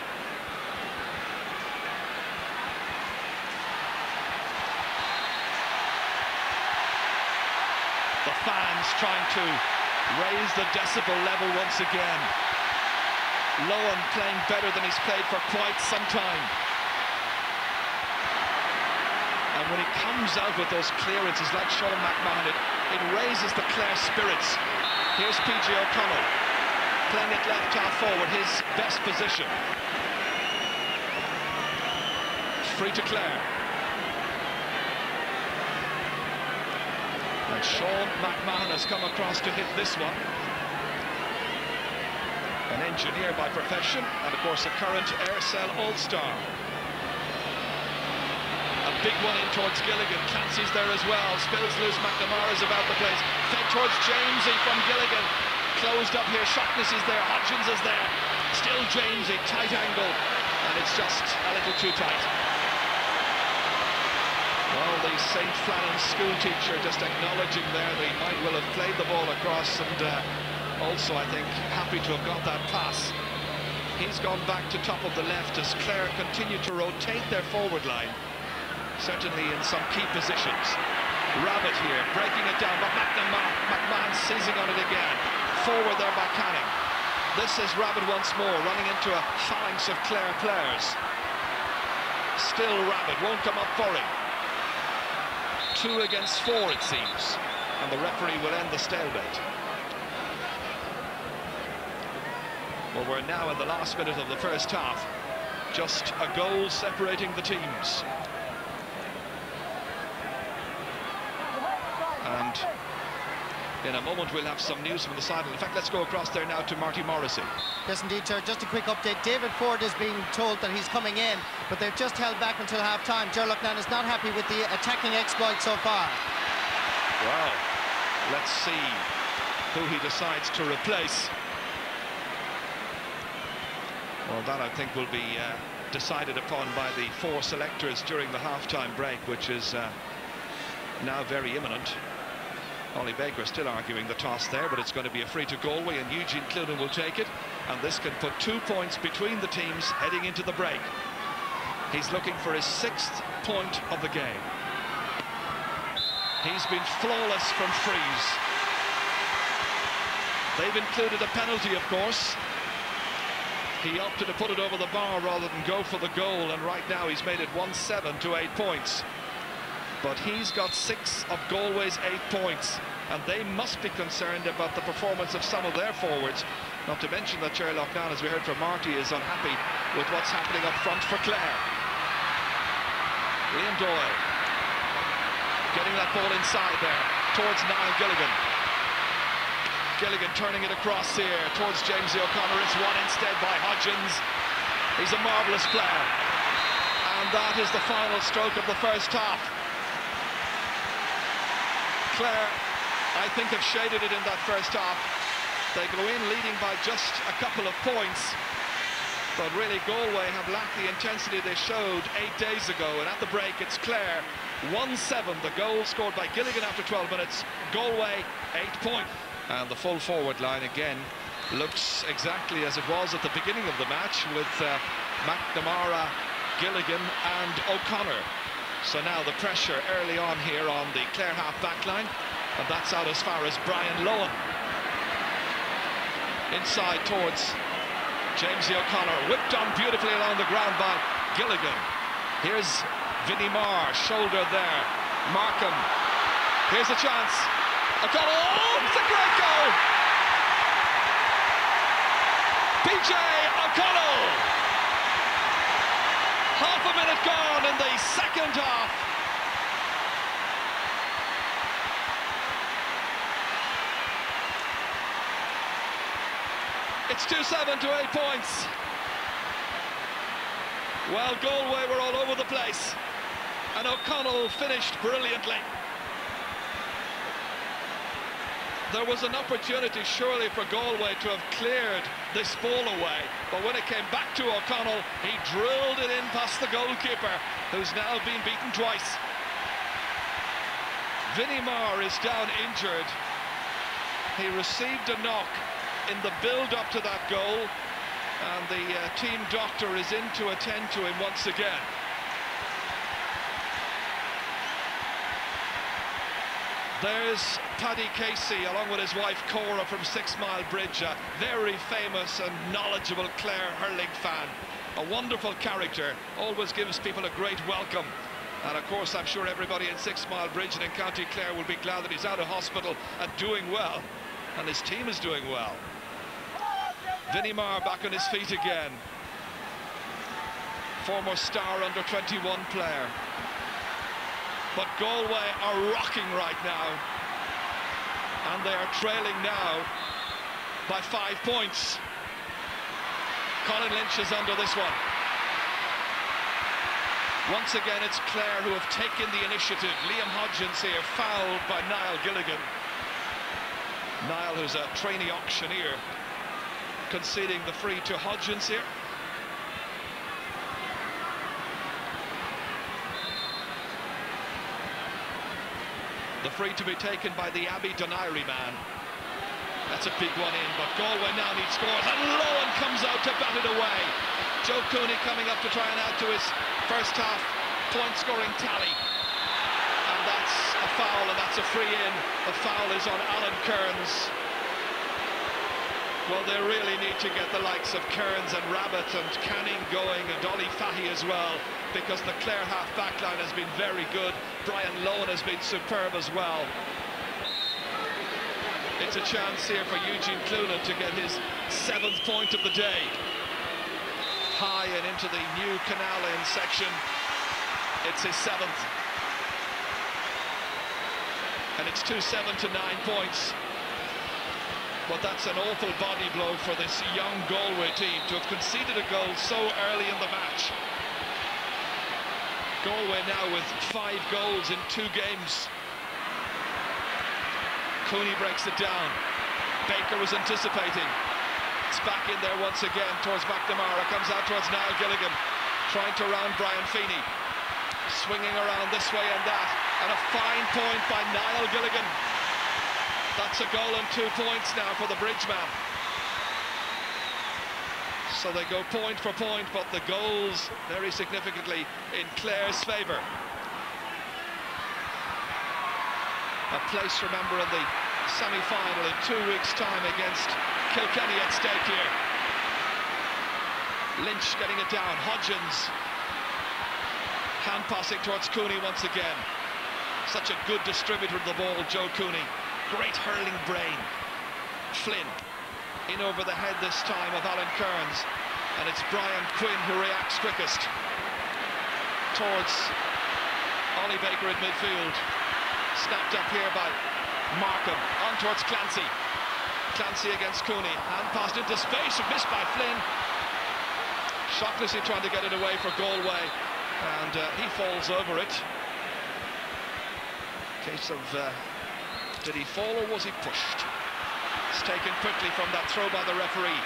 The fans trying to raise the decibel level once again. Lohan playing better than he's played for quite some time. And when he comes out with those clearances like Sean McMahon, it raises the Clare spirits. Here's PJ O'Connell playing it left half forward, his best position. Free to Clare. And Sean McMahon has come across to hit this one. An engineer by profession, and of course a current Aircell All-Star. A big one in towards Gilligan. Clancy's there as well. Spills loose. McNamara's about the place. Fed towards Jamesy from Gilligan. Closed up here. Shockness is there. Hodgins is there. Still Jamesy. Tight angle. And it's just a little too tight. Well, the St. Flannan's school teacher just acknowledging there they might well have played the ball across, and also, I think, happy to have got that pass. He's gone back to top of the left as Clare continue to rotate their forward line, certainly in some key positions. Rabbit here, breaking it down, but McMahon seizing on it again. Forward there by Canning. This is Rabbit once more, running into a phalanx of Clare players. Still Rabbit, won't come up for him. 2 against 4, it seems, and the referee will end the stalemate. Well, we're now in the last minute of the first half. Just a goal separating the teams. And in a moment we'll have some news from the sideline. In fact, let's go across there now to Marty Morrissey. Yes, indeed, sir. Just a quick update. David Ford is being told that he's coming in, but they've just held back until half-time. Ger Loughnane is not happy with the attacking exploit so far. Well, let's see who he decides to replace. Well, that I think will be decided upon by the 4 selectors during the half-time break, which is now very imminent. Ollie Baker still arguing the toss there, but it's going to be a free to Galway, and Eugene Cloonan will take it, and this can put 2 points between the teams heading into the break. He's looking for his 6th point of the game. He's been flawless from frees. They've included a penalty, of course. He opted to put it over the bar rather than go for the goal, and right now he's made it 1-7 to 8 points. But he's got 6 of Galway's 8 points, and they must be concerned about the performance of some of their forwards. Not to mention that Ger Loughnane, as we heard from Marty, is unhappy with what's happening up front for Clare. Liam Doyle getting that ball inside there towards Niall Gilligan. Gilligan turning it across here towards Jamesy O'Connor. It's won instead by Hodgins. He's a marvellous player. And that is the final stroke of the first half. Clare, I think, have shaded it in that first half. They go in leading by just a couple of points, but really Galway have lacked the intensity they showed 8 days ago, and at the break it's Clare 1-7, the goal scored by Gilligan after 12 minutes, Galway 8 points. And the full forward line again looks exactly as it was at the beginning of the match, with McNamara, Gilligan and O'Connor. So now the pressure early on here on the Clare half-back line, and that's out as far as Brian Lohan. Inside towards Jamesy O'Connor, whipped on beautifully along the ground by Gilligan. Here's Vinnie Marr, shoulder there. Markham, here's a chance. O'Connell, oh, it's a great goal! PJ O'Connell! Half a minute gone in the second half. It's 2-7 to 8 points. Well, Galway were all over the place, and O'Connell finished brilliantly. There was an opportunity surely for Galway to have cleared this ball away, but when it came back to O'Connell, he drilled it in past the goalkeeper, who's now been beaten twice. Vinnie Marr is down injured. He received a knock in the build-up to that goal, and the team doctor is in to attend to him once again. There's Paddy Casey along with his wife Cora from 6 Mile Bridge, a very famous and knowledgeable Clare hurling fan. A wonderful character, always gives people a great welcome. And of course I'm sure everybody in 6 Mile Bridge and in County Clare will be glad that he's out of hospital and doing well, and his team is doing well. Vinnie Marr back on his feet again. Former star under 21 player. But Galway are rocking right now, and they are trailing now by 5 points. Colin Lynch is under this one. Once again, it's Clare who have taken the initiative. Liam Hodgins here, fouled by Niall Gilligan. Niall, who's a trainee auctioneer, conceding the free to Hodgins here. The free to be taken by the Abbey Donairi man. That's a big one in, but Galway now needs scores, and Lohan comes out to bat it away. Joe Cooney coming up to try and add to his first half point-scoring tally. And that's a foul, and that's a free in. The foul is on Alan Kearns. Well, they really need to get the likes of Kearns and Rabbit and Canning going, and Ollie Fahy as well, because the Clare half-back line has been very good. Brian Lohan has been superb as well. It's a chance here for Eugene Cloonan to get his 7th point of the day. High and into the new Canal Inn section. It's his 7th. And it's 2-7 to 9 points. But that's an awful body blow for this young Galway team to have conceded a goal so early in the match. Galway now with 5 goals in 2 games. Cooney breaks it down. Baker was anticipating. It's back in there once again towards McNamara. Comes out towards Niall Gilligan, trying to round Brian Feeney. Swinging around this way and that. And a fine point by Niall Gilligan. That's a goal and 2 points now for the Bridgeman. So they go point for point, but the goals very significantly in Clare's favour. A place, remember, in the semi-final in 2 weeks' time against Kilkenny at stake here. Lynch getting it down. Hodgins hand passing towards Cooney once again. Such a good distributor of the ball, Joe Cooney. Great hurling brain. Flynn in over the head this time of Alan Kearns, and it's Brian Quinn who reacts quickest towards Ollie Baker at midfield. Snapped up here by Markham, on towards Clancy. Clancy against Cooney, hand passed into space, missed by Flynn. Shocklessly trying to get it away for Galway, and he falls over it. Case of did he fall or was he pushed? It's taken quickly from that throw by the referee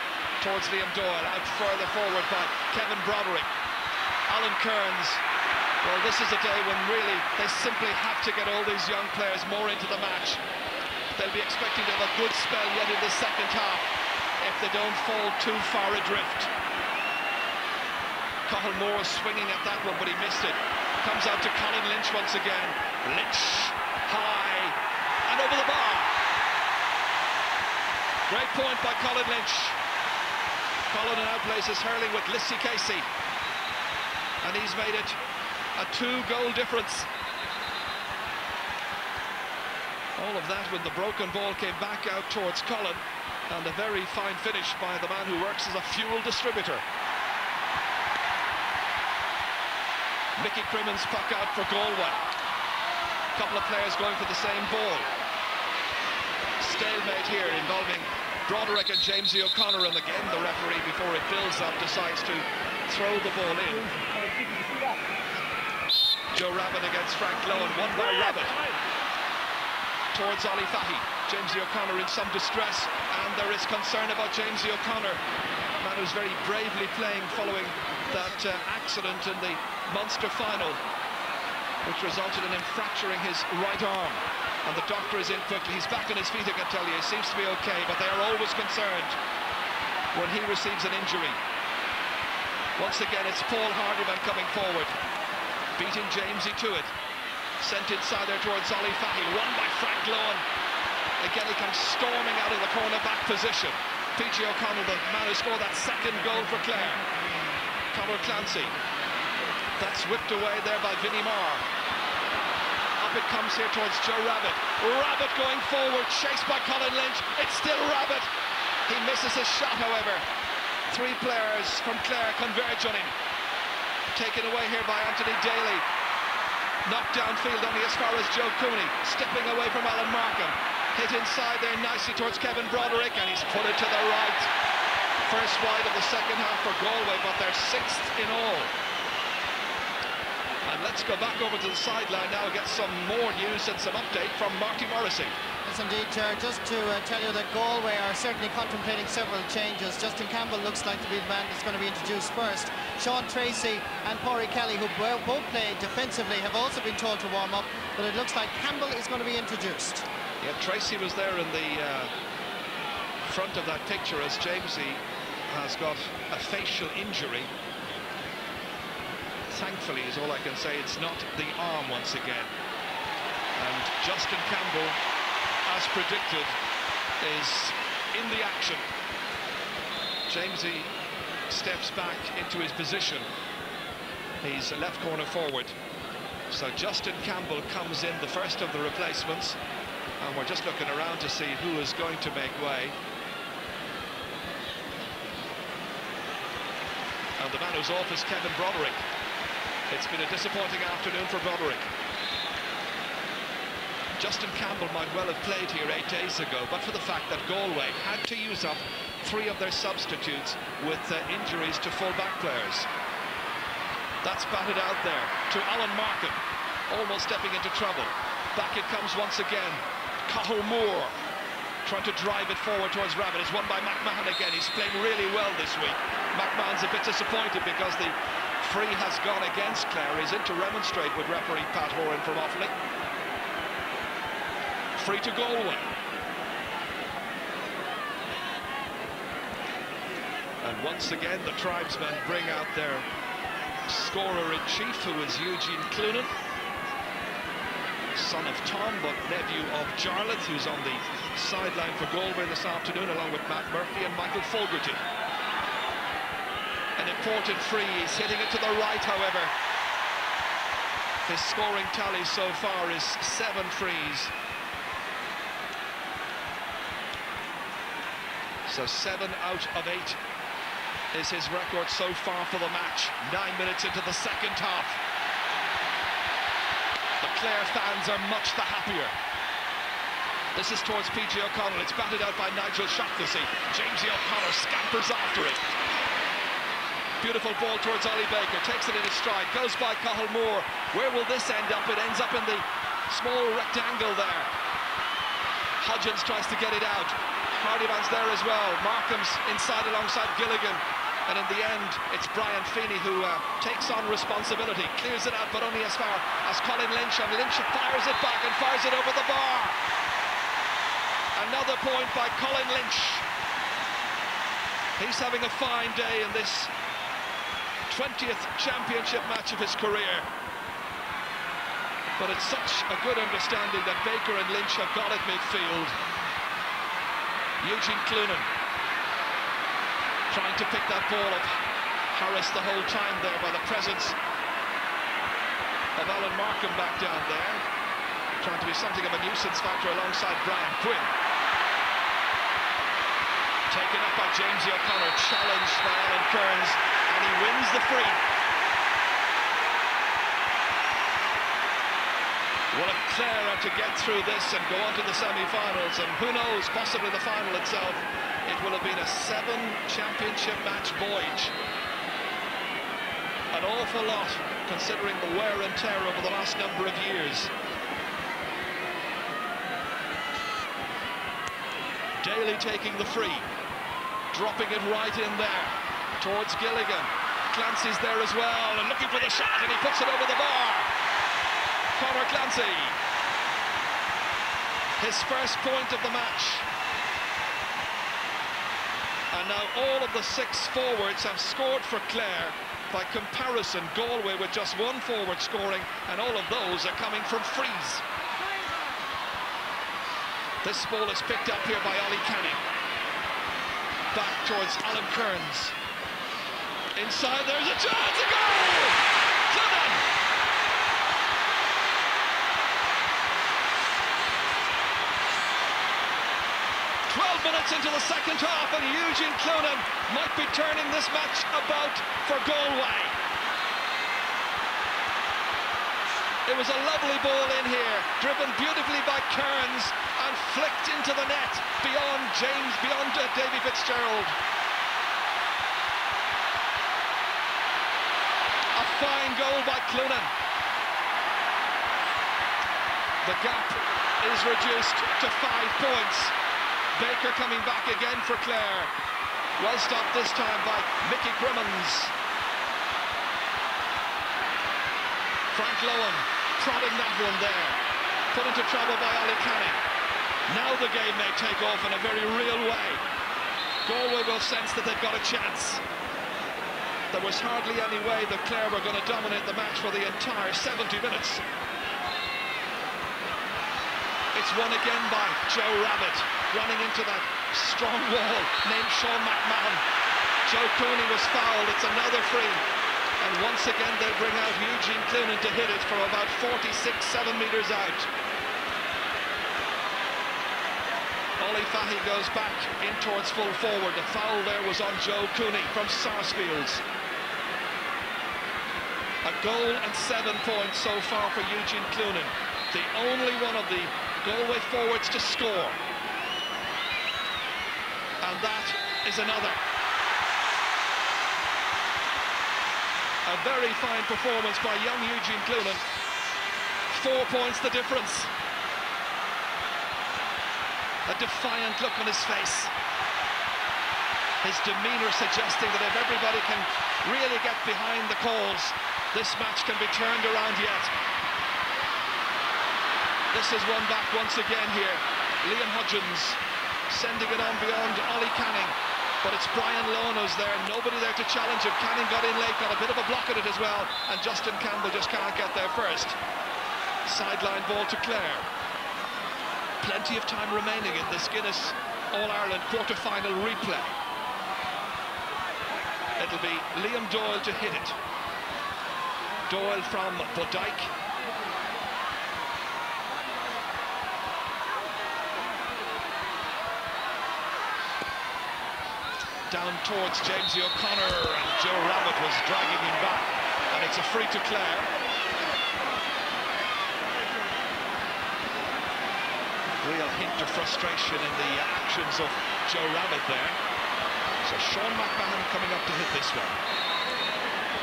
towards Liam Doyle, out further forward by Kevin Broderick. Alan Kearns, well, this is a day when really they simply have to get all these young players more into the match. They'll be expecting to have a good spell yet in the second half if they don't fall too far adrift. Cathal Moore swinging at that one, but he missed it. Comes out to Colin Lynch once again. Lynch, high, and over the bar. Great point by Colin Lynch. Colin now places Hurling with Lissy Casey, and he's made it a 2-goal difference. All of that when the broken ball came back out towards Colin, and a very fine finish by the man who works as a fuel distributor. Mickey Crimmon's puck out for Galway. A couple of players going for the same ball. Stalemate here involving Broderick and Jamesy O'Connor, and again the referee, before it builds up, decides to throw the ball in. Joe Rabbit against Frank Lohan, won by Rabbit. towards Ollie Fahy. Jamesy O'Connor in some distress, and there is concern about Jamesy O'Connor. Man who's very bravely playing following that accident in the Munster final, which resulted in him fracturing his right arm. And the doctor is in quickly. He's back on his feet, I can tell you. He seems to be okay, but they are always concerned when he receives an injury. Once again, it's Paul Hardyman coming forward, beating Jamesy to it. Sent inside there towards Ollie Fahy, won by Frank Lohan. Again, he comes storming out of the corner-back position. PG O'Connell, the man who scored that second goal for Clare. Conor Clancy. That's whipped away there by Vinnie Marr. Up it comes here towards Joe Rabbit. Rabbit going forward, chased by Colin Lynch. It's still Rabbit. He misses his shot, however. Three players from Clare converge on him. Taken away here by Anthony Daly. Knocked downfield only as far as Joe Cooney. Stepping away from Alan Markham. Hit inside there nicely towards Kevin Broderick, and he's put it to the right. First wide of the second half for Galway, but they're sixth in all. And let's go back over to the sideline now and get some more news and some update from Marty Morrissey. Yes, indeed, Chair. Just to tell you that Galway are certainly contemplating several changes. Justin Campbell looks like to be the man that's going to be introduced first. Sean Tracy and Pádraig Kelly, who both played defensively, have also been told to warm up, but it looks like Campbell is going to be introduced. Yeah, Tracy was there in the front of that picture as Jamesy has got a facial injury. Thankfully, is all I can say, it's not the arm once again. And Justin Campbell, as predicted, is in the action. Jamesy steps back into his position. He's left corner forward. So Justin Campbell comes in, the first of the replacements. And we're just looking around to see who is going to make way. And the man who's off is Kevin Broderick. It's been a disappointing afternoon for Broderick. Justin Campbell might well have played here 8 days ago, but for the fact that Galway had to use up 3 of their substitutes with injuries to full-back players. That's batted out there to Alan Markham, almost stepping into trouble. Back it comes once again. Cathal Moore trying to drive it forward towards Rabbit. It's won by McMahon again. He's playing really well this week. McMahon's a bit disappointed because the free has gone against Clare. He's in to remonstrate with referee Pat Horan from Offaly. Free to Galway. And once again the tribesmen bring out their scorer-in-chief, who is Eugene Clunan, son of Tom but nephew of Jarlath, who's on the sideline for Galway this afternoon along with Matt Murphy and Michael Fogarty. An important free. He's hitting it to the right, however. His scoring tally so far is 7 frees. So 7 out of 8 is his record so far for the match. 9 minutes into the second half. The Clare fans are much the happier. This is towards PG O'Connell. It's batted out by Nigel Shaughnessy. Jamesy O'Connor scampers after it. Beautiful ball towards Ollie Baker, takes it in his stride, goes by Cathal Moore. Where will this end up? It ends up in the small rectangle there. Hodgins tries to get it out. Hardyman's there as well. Markham's inside alongside Gilligan. And in the end, it's Brian Feeney who takes on responsibility, clears it out, but only as far as Colin Lynch, and Lynch fires it back and fires it over the bar. Another point by Colin Lynch. He's having a fine day in this 20th championship match of his career. But it's such a good understanding that Baker and Lynch have got at midfield. Eugene Clunan trying to pick that ball up, harassed the whole time there by the presence of Alan Markham back down there, trying to be something of a nuisance factor alongside Brian Quinn. Taken up by Jamesy O'Connor, challenged by Alan Kearns, and he wins the free. Well, if Clare are to get through this and go on to the semi-finals, and who knows, possibly the final itself, it will have been a 7-championship match voyage. An awful lot, considering the wear and tear over the last number of years. Daly taking the free, dropping it right in there towards Gilligan. Clancy's there as well, and looking for the shot, and he puts it over the bar. Conor Clancy, his first point of the match. And now all of the 6 forwards have scored for Clare. By comparison, Galway with just 1 forward scoring, and all of those are coming from frees. This ball is picked up here by Ollie Canning. Back towards Alan Kearns. Inside, there's a chance, a goal! Clunan! Minutes into the second half, and Eugene Clunan might be turning this match about for Galway. It was a lovely ball in here, driven beautifully by Kearns and flicked into the net beyond Davy Fitzgerald. A fine goal by Clunan. The gap is reduced to 5 points. Baker coming back again for Clare. Well stopped this time by Mickey Crimmins. Frank Lowen prodding that one there. Put into trouble by Ollie Canning. Now the game may take off in a very real way. Galway will sense that they've got a chance. There was hardly any way that Clare were going to dominate the match for the entire 70 minutes. It's won again by Joe Rabbit, running into that strong wall named Sean McMahon. Joe Cooney was fouled, it's another free. And once again they bring out Eugene Clunan to hit it from about 46-7 metres out. Ollie Fahy goes back in towards full forward. The foul there was on Joe Cooney from Sarsfields. A goal and 7 points so far for Eugene Clunan. The only one of the Galway forwards to score. And that is another. A very fine performance by young Eugene Clunan. 4 points the difference. A defiant look on his face. His demeanour suggesting that if everybody can really get behind the calls, this match can be turned around yet. This is won back once again here. Liam Hudgens sending it on beyond Ollie Canning. But it's Brian Lowen who's there, nobody there to challenge him. Canning got in late, got a bit of a block at it as well, and Justin Campbell just can't get there first. Sideline ball to Clare. Plenty of time remaining in this Guinness All-Ireland quarter-final replay. It'll be Liam Doyle to hit it. Doyle from Bodyke. Down towards Jamesy O'Connor, and Joe Rabbit was dragging him back, and it's a free to Clare. Real hint of frustration in the actions of Joe Rabbit there. So Sean McMahon coming up to hit this one.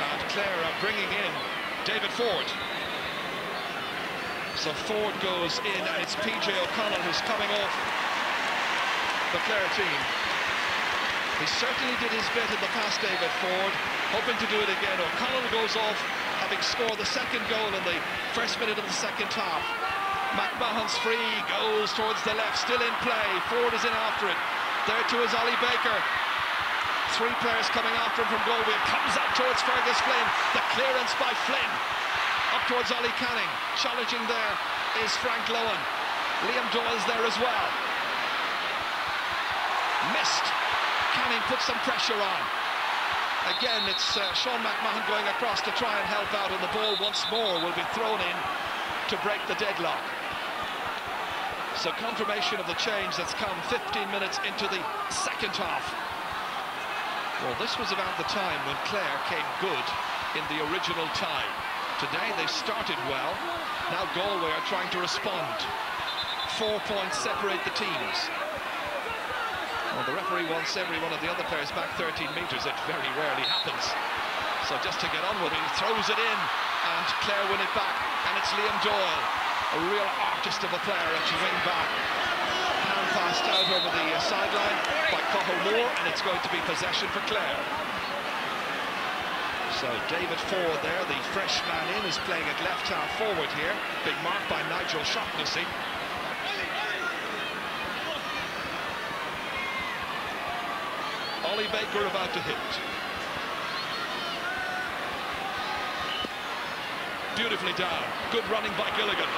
And Clare are bringing in David Ford. So Ford goes in, and it's PJ O'Connell who's coming off the Clare team. He certainly did his bit in the past, David Ford, hoping to do it again. O'Connell goes off, having scored the second goal in the first minute of the second half. McMahon's free, goes towards the left, still in play. Ford is in after it. There too is Ollie Baker. 3 players coming after him from Galway. Comes up towards Fergus Flynn. The clearance by Flynn. Up towards Ollie Canning. Challenging there is Frank Lowen. Liam Doyle's there as well. Missed. Canning puts some pressure on. Again, it's Sean McMahon going across to try and help out, and the ball once more will be thrown in to break the deadlock. So confirmation of the change that's come 15 minutes into the second half. Well, this was about the time when Clare came good in the original tie. Today they started well. Now Galway are trying to respond. 4 points separate the teams. Well, the referee wants every one of the other players back 13 metres. It very rarely happens. So just to get on with it, he throws it in, and Clare win it back. And it's Liam Doyle, a real artist of a player, at wing back. Hand pass passed out over the sideline by Moore, and it's going to be possession for Clare. So David Ford there, the fresh man in, is playing at left half forward here. Big mark by Nigel Shaughnessy. Ollie Baker about to hit. Beautifully down. Good running by Gilligan.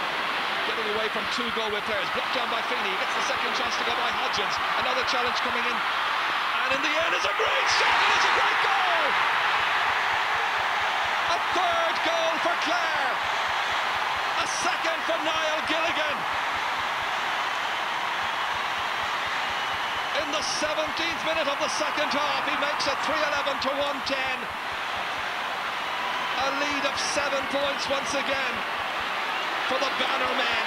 Getting away from two Galway players. Blocked down by Feeney. He gets the second chance to go by Hodgins. Another challenge coming in. And in the end, it's a great shot and it's a great goal! A third goal for Clare. A second for Niall Gilligan. In the 17th minute of the second half, he makes it 3-11 to 110. A lead of 7 points once again for the Banner men.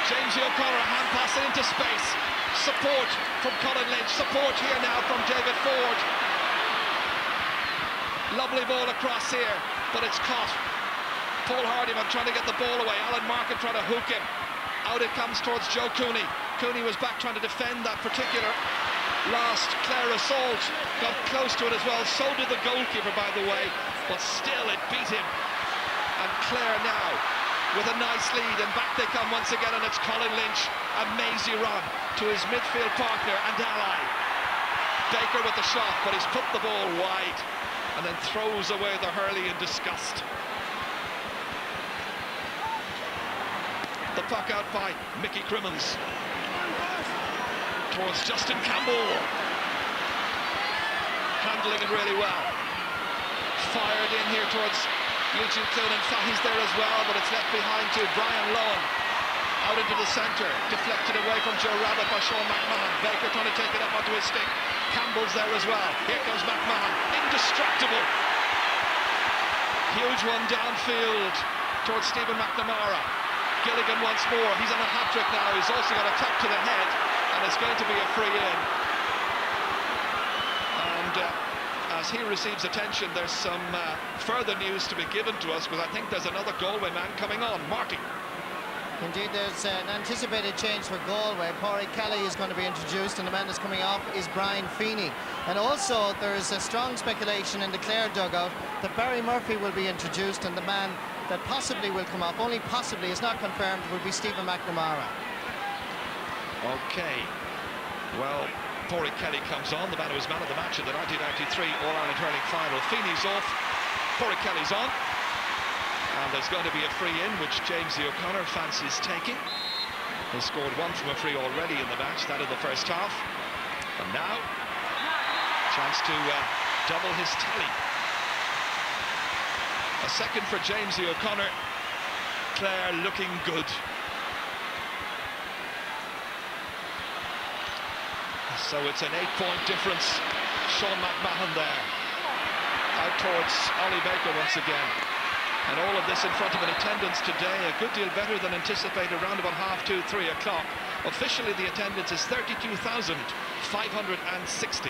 James O'Connor hand passing into space. Support from Colin Lynch. Support here now from David Ford. Lovely ball across here, but it's caught. Paul Hardyman trying to get the ball away. Alan Markin trying to hook him. Out it comes towards Joe Cooney. Cooney was back trying to defend that particular last Clare assault. Got close to it as well. So did the goalkeeper, by the way. But still, it beat him. And Clare now with a nice lead. And back they come once again. And it's Colin Lynch. A mazy run to his midfield partner and ally. Baker with the shot, but he's put the ball wide. And then throws away the hurley in disgust. The puck out by Mickey Crimmins towards Justin Campbell, handling it really well. Fired in here towards Eugene Clune, and Fahy's there as well, but it's left behind to Brian Lowen. Out into the centre, deflected away from Joe Rabbit by Sean McMahon. Baker trying to take it up onto his stick. Campbell's there as well. Here comes McMahon, indestructible. Huge one downfield towards Stephen McNamara. Gilligan once more, he's on a hat-trick now, he's also got a tap to the head, and it's going to be a free in. And as he receives attention, there's some further news to be given to us, because I think there's another Galway man coming on. Marty. Indeed, there's an anticipated change for Galway. Pádraig Kelly is going to be introduced, and the man that's coming off is Brian Feeney. And also, there's a strong speculation in the Clare dugout that Barry Murphy will be introduced, and the man that possibly will come off, only possibly, is not confirmed, will be Stephen McNamara. Okay. Well, Pádraig Kelly comes on, the man who was man of the match in the 1993 All-Ireland Hurling final. Feeney's off, Pádraig Kelly's on. And there's going to be a free in, which James O'Connor fancies taking. He scored one from a free already in the match, that in the first half. And now, chance to double his tally. A second for James O'Connor. Clare looking good. So it's an 8-point difference. Sean McMahon there. Out towards Ollie Baker once again. And all of this in front of an attendance today a good deal better than anticipated, around about 2:30, 3 o'clock. Officially the attendance is 32,560.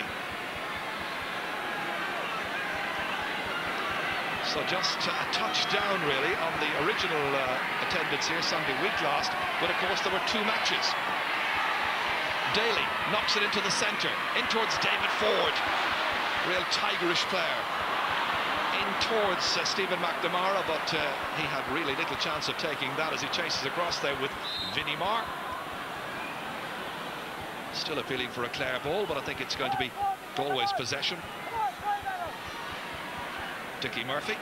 So just a touch down really on the original attendance here Sunday week last, but of course there were two matches. Daly knocks it into the centre, in towards David Ford, real tigerish player. In towards Stephen McNamara, but he had really little chance of taking that as he chases across there with Vinnie Marr. Still appealing for a Clare ball, but I think it's going to be Galway's possession. Dickie Murphy,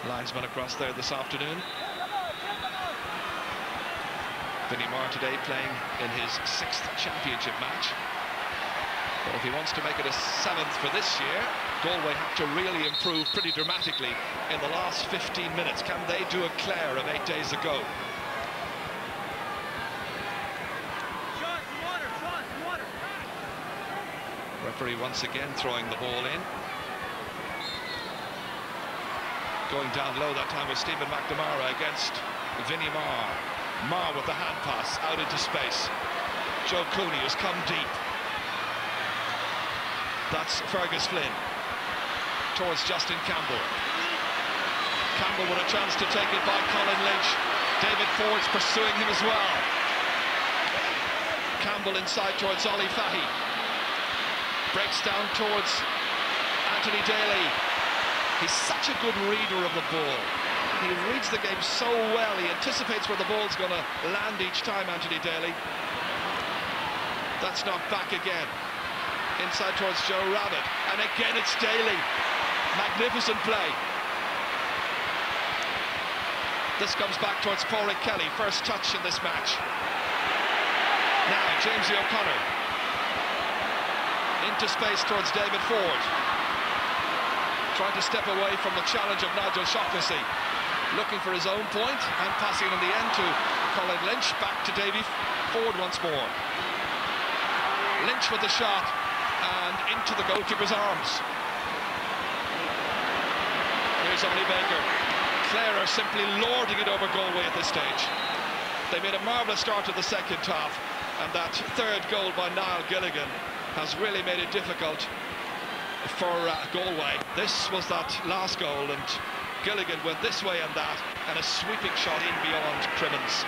linesman across there this afternoon. Vinnie Marr today playing in his 6th championship match. But if he wants to make it a 7th for this year, Galway have to really improve pretty dramatically in the last 15 minutes. Can they do a Clare of 8 days ago? Referee once again throwing the ball in. Going down low that time was Stephen McNamara against Vinnie Marr. Marr with the hand pass out into space. Joe Cooney has come deep. That's Fergus Flynn towards Justin Campbell. Campbell with a chance to take it by Colin Lynch. David Ford's pursuing him as well. Campbell inside towards Ollie Fahy. Breaks down towards Anthony Daly. He's such a good reader of the ball. He reads the game so well. He anticipates where the ball's going to land each time, Anthony Daly. That's knocked back again. Inside towards Joe Rabbit. And again it's Daly. Magnificent play. This comes back towards Pádraig Kelly. First touch in this match. Now Jamesy O'Connor. Into space towards David Ford. Trying to step away from the challenge of Nigel Shaughnessy. Looking for his own point and passing in the end to Colin Lynch. Back to Davy Ford once more. Lynch with the shot and into the goalkeeper's arms. Here's Ollie Baker. Clare are simply lording it over Galway at this stage. They made a marvellous start to the second half, and that third goal by Niall Gilligan has really made it difficult for Galway. This was that last goal, and Gilligan went this way and that, and a sweeping shot in beyond Crimmins.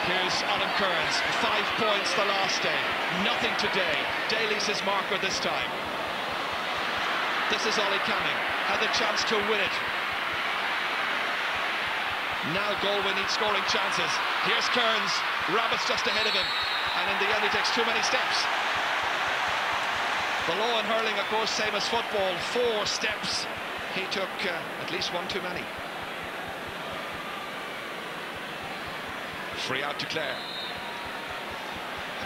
Here's Alan Kearns, 5 points the last day, nothing today. Daly's his marker this time. This is Ollie Canning, had the chance to win it. Now Galway needs scoring chances. Here's Kearns, Rabbit's just ahead of him, and in the end he takes too many steps. The law in hurling, of course, same as football, 4 steps. He took at least one too many. Free out to Clare.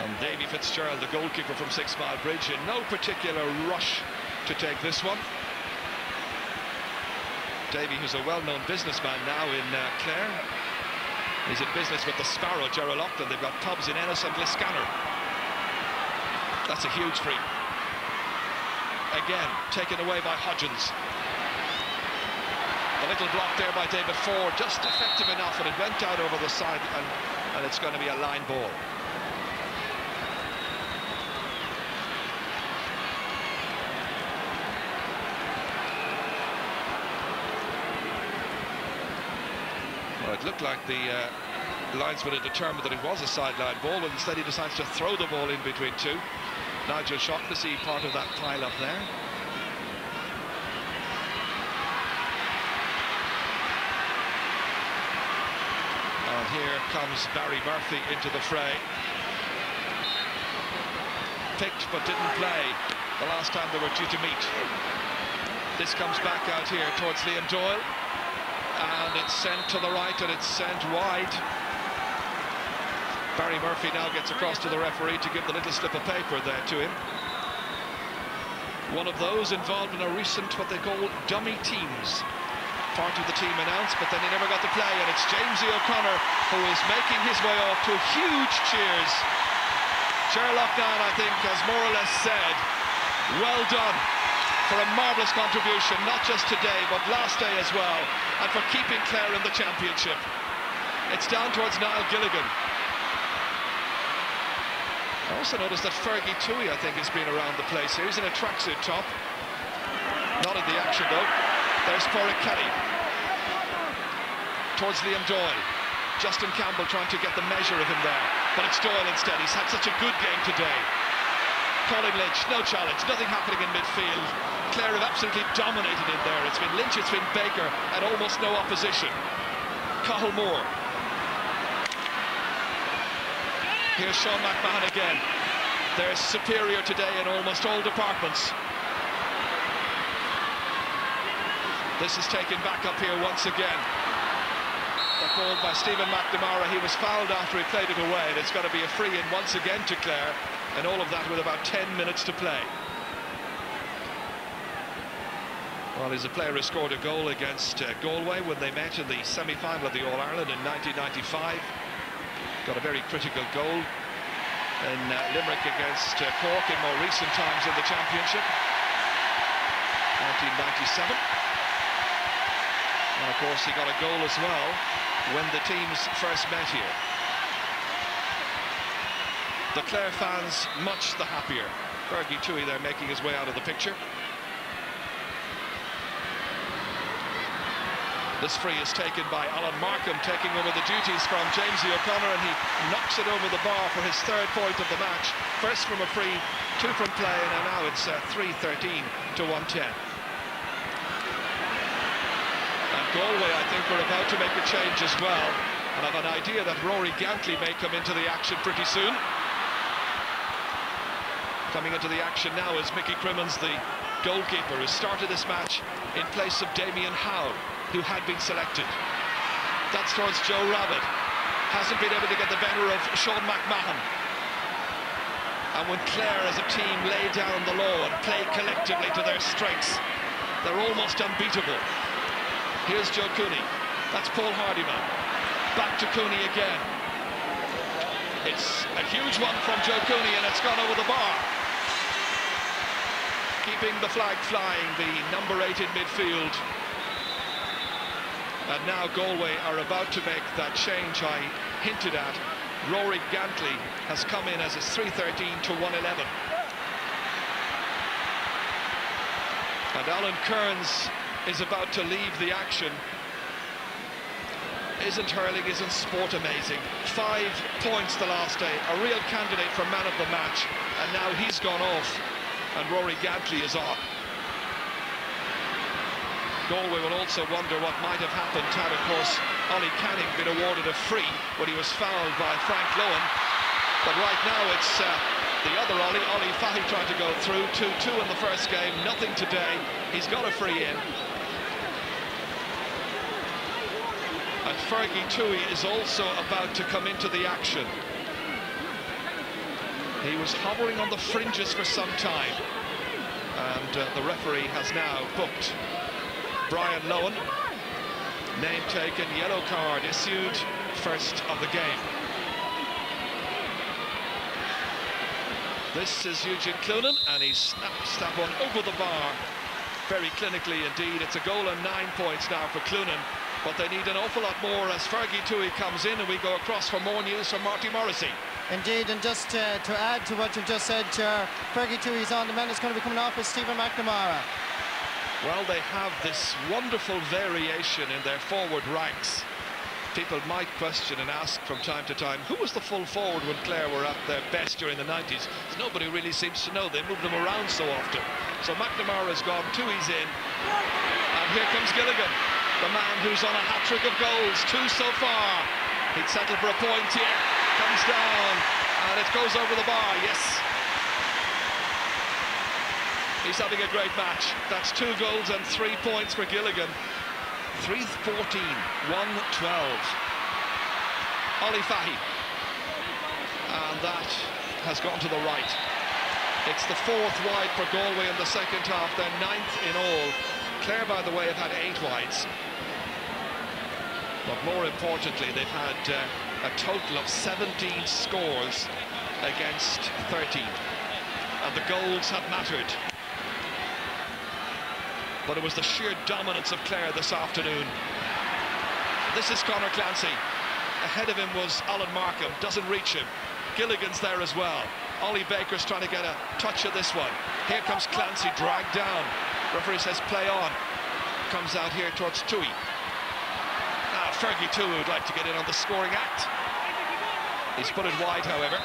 And Davy Fitzgerald, the goalkeeper from 6 Mile Bridge, in no particular rush to take this one. Davy, who's a well-known businessman now in Clare. He's in business with the Sparrow, Gerald Loughlin. They've got pubs in Ennis and Liscannor. That's a huge free. Again, taken away by Hodgins. The little block there by David Ford, just effective enough, and it went out over the side, and it's going to be a line ball. Well, it looked like the linesman had determined that it was a sideline ball, but instead he decides to throw the ball in between two. Nigel Shaughnessy part of that pile-up there. And here comes Barry Murphy into the fray. Picked but didn't play the last time they were due to meet. This comes back out here towards Liam Doyle. And it's sent to the right, and it's sent wide. Barry Murphy now gets across to the referee to give the little slip of paper there to him. One of those involved in a recent, what they call dummy teams. Part of the team announced, but then he never got to play, and it's Jamesy O'Connor who is making his way off to huge cheers. Sherlock Down, I think, has more or less said, well done for a marvellous contribution, not just today, but last day as well, and for keeping Clare in the championship. It's down towards Niall Gilligan. I also noticed that Fergie Toohey, I think, has been around the place here. He's in a tracksuit top. Not in the action, though. There's Pádraig Kelly. Towards Liam Doyle. Justin Campbell trying to get the measure of him there. But it's Doyle instead. He's had such a good game today. Colin Lynch, no challenge, nothing happening in midfield. Clare have absolutely dominated in there. It's been Lynch, it's been Baker, and almost no opposition. Cathal Moore. Here's Sean McMahon again. They're superior today in almost all departments. This is taken back up here once again. They're called by Stephen McNamara. He was fouled after he played it away, and it's got to be a free-in once again to Clare. And all of that with about 10 minutes to play. Well, he's a player who scored a goal against Galway when they met in the semi-final of the All-Ireland in 1995. Got a very critical goal in Limerick against Cork in more recent times in the championship. 1997. And of course he got a goal as well when the teams first met here. The Clare fans much the happier. Fergie Toohey there making his way out of the picture. This free is taken by Alan Markham, taking over the duties from Jamesy O'Connor, and he knocks it over the bar for his 3rd point of the match. First from a free, 2 from play, and now it's 3-13 to 110. And Galway, I think, are about to make a change as well, and I've an idea that Rory Gantley may come into the action pretty soon. Coming into the action now is Mickey Crimmins, the goalkeeper, who started this match in place of Damien Howe, who had been selected. That's towards Joe Rabbit. Hasn't been able to get the better of Sean McMahon. And when Clare as a team lay down the law and play collectively to their strengths, they're almost unbeatable. Here's Joe Cooney. That's Paul Hardyman. Back to Cooney again. It's a huge one from Joe Cooney, and it's gone over the bar. Keeping the flag flying, the number 8 in midfield. And now Galway are about to make that change I hinted at. Rory Gantley has come in as it's 3-13 to 111. And Alan Kearns is about to leave the action. Isn't hurling, isn't sport amazing? 5 points the last day, a real candidate for man of the match, and now he's gone off and Rory Gantley is on. Galway will also wonder what might have happened had, of course, Ollie Canning been awarded a free when he was fouled by Frank Lohan. But right now it's the other Ollie Fahy trying to go through. 2-2 in the first game, nothing today. He's got a free in. And Fergie Toohey is also about to come into the action. He was hovering on the fringes for some time, and the referee has now booked Brian Lohan. Name taken, yellow card issued, first of the game. This is Eugene Cloonan, and he snaps that one over the bar very clinically indeed. It's a goal and 9 points now for Cloonan, but they need an awful lot more as Fergie Toohey comes in, and we go across for more news from Marty Morrissey. Indeed, and just to add to what you've just said, Fergie Toohey's on. The man that's going to be coming off is Stephen McNamara. Well, they have this wonderful variation in their forward ranks. People might question and ask from time to time, who was the full forward when Clare were at their best during the 90s? Nobody really seems to know. They moved them around so often. So McNamara's gone, Toohey's in, and here comes Gilligan, the man who's on a hat-trick of goals, 2 so far. He'd settle for a point here, comes down, and it goes over the bar, yes. He's having a great match. That's 2 goals and 3 points for Gilligan. 3-14, 1-12. Ollie Fahy. And that has gone to the right. It's the 4th wide for Galway in the second half, their 9th in all. Clare, by the way, have had 8 wides. But more importantly, they've had a total of 17 scores against 13. And the goals have mattered. But it was the sheer dominance of Clare this afternoon. This is Conor Clancy. Ahead of him was Alan Markham, doesn't reach him. Gilligan's there as well. Ollie Baker's trying to get a touch of this one. Here comes Clancy, dragged down. Referee says play on. Comes out here towards Toohey. Now Fergie Toohey would like to get in on the scoring act. He's put it wide, however.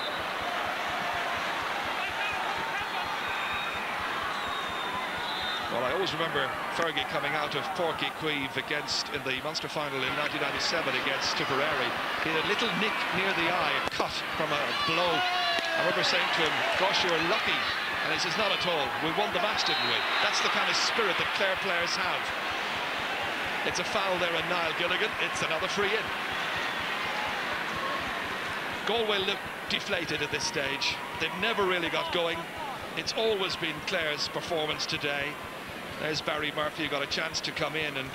Well, I always remember Fergie coming out of Porky Queeve in the Munster final in 1997 against Tipperary. He had a little nick near the eye, a cut from a blow. I remember saying to him, gosh, you were lucky. And he says, not at all. We won the match, didn't we? That's the kind of spirit that Clare players have. It's a foul there in Niall Gilligan. It's another free in. Galway look deflated at this stage. They've never really got going. It's always been Clare's performance today. There's Barry Murphy, who got a chance to come in and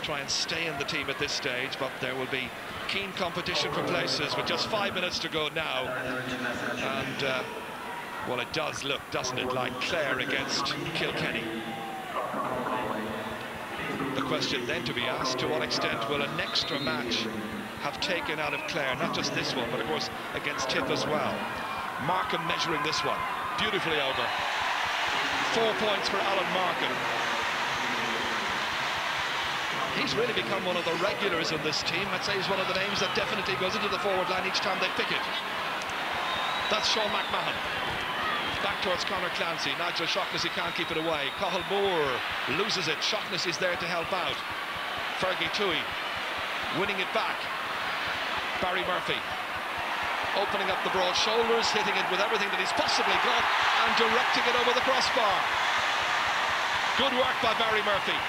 try and stay in the team at this stage, but there will be keen competition for places with just 5 minutes to go now. And, well, it does look, doesn't it, like Clare against Kilkenny. The question then to be asked, to what extent will an extra match have taken out of Clare, not just this one, but of course against Tip as well. Markham measuring this one, beautifully over. 4 points for Alan Markham. He's really become one of the regulars in this team. I'd say he's one of the names that definitely goes into the forward line each time they pick it. That's Sean McMahon. Back towards Conor Clancy. Nigel Shaughnessy can't keep it away. Cathal Moore loses it. Shaughnessy's there to help out. Fergie Toohey winning it back. Barry Murphy opening up the broad shoulders, hitting it with everything that he's possibly got, and directing it over the crossbar. Good work by Barry Murphy.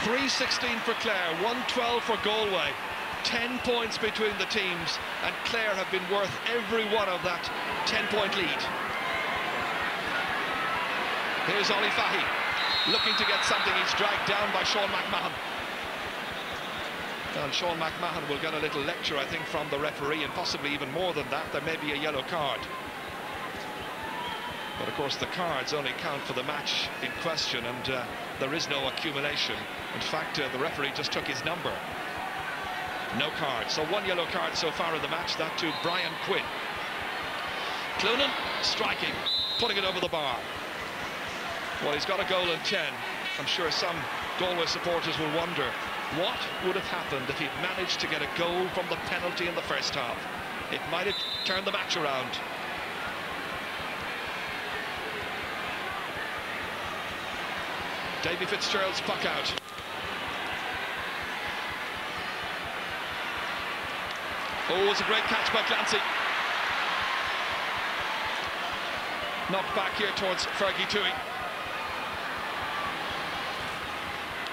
3-16 for Clare, 1-12 for Galway. 10 points between the teams, and Clare have been worth every one of that 10-point lead. Here's Ollie Fahy looking to get something. He's dragged down by Sean McMahon. And Sean McMahon will get a little lecture, I think, from the referee, and possibly even more than that. There may be a yellow card. But of course the cards only count for the match in question, and there is no accumulation. In fact, the referee just took his number. No card. So one yellow card so far in the match, that to Brian Quinn. Cloonan striking, putting it over the bar. Well, he's got a goal in 10. I'm sure some Galway supporters will wonder what would have happened if he'd managed to get a goal from the penalty in the first half. It might have turned the match around. Davy Fitzgerald's puck out. Oh, it's a great catch by Clancy. Knocked back here towards Fergie Toohey.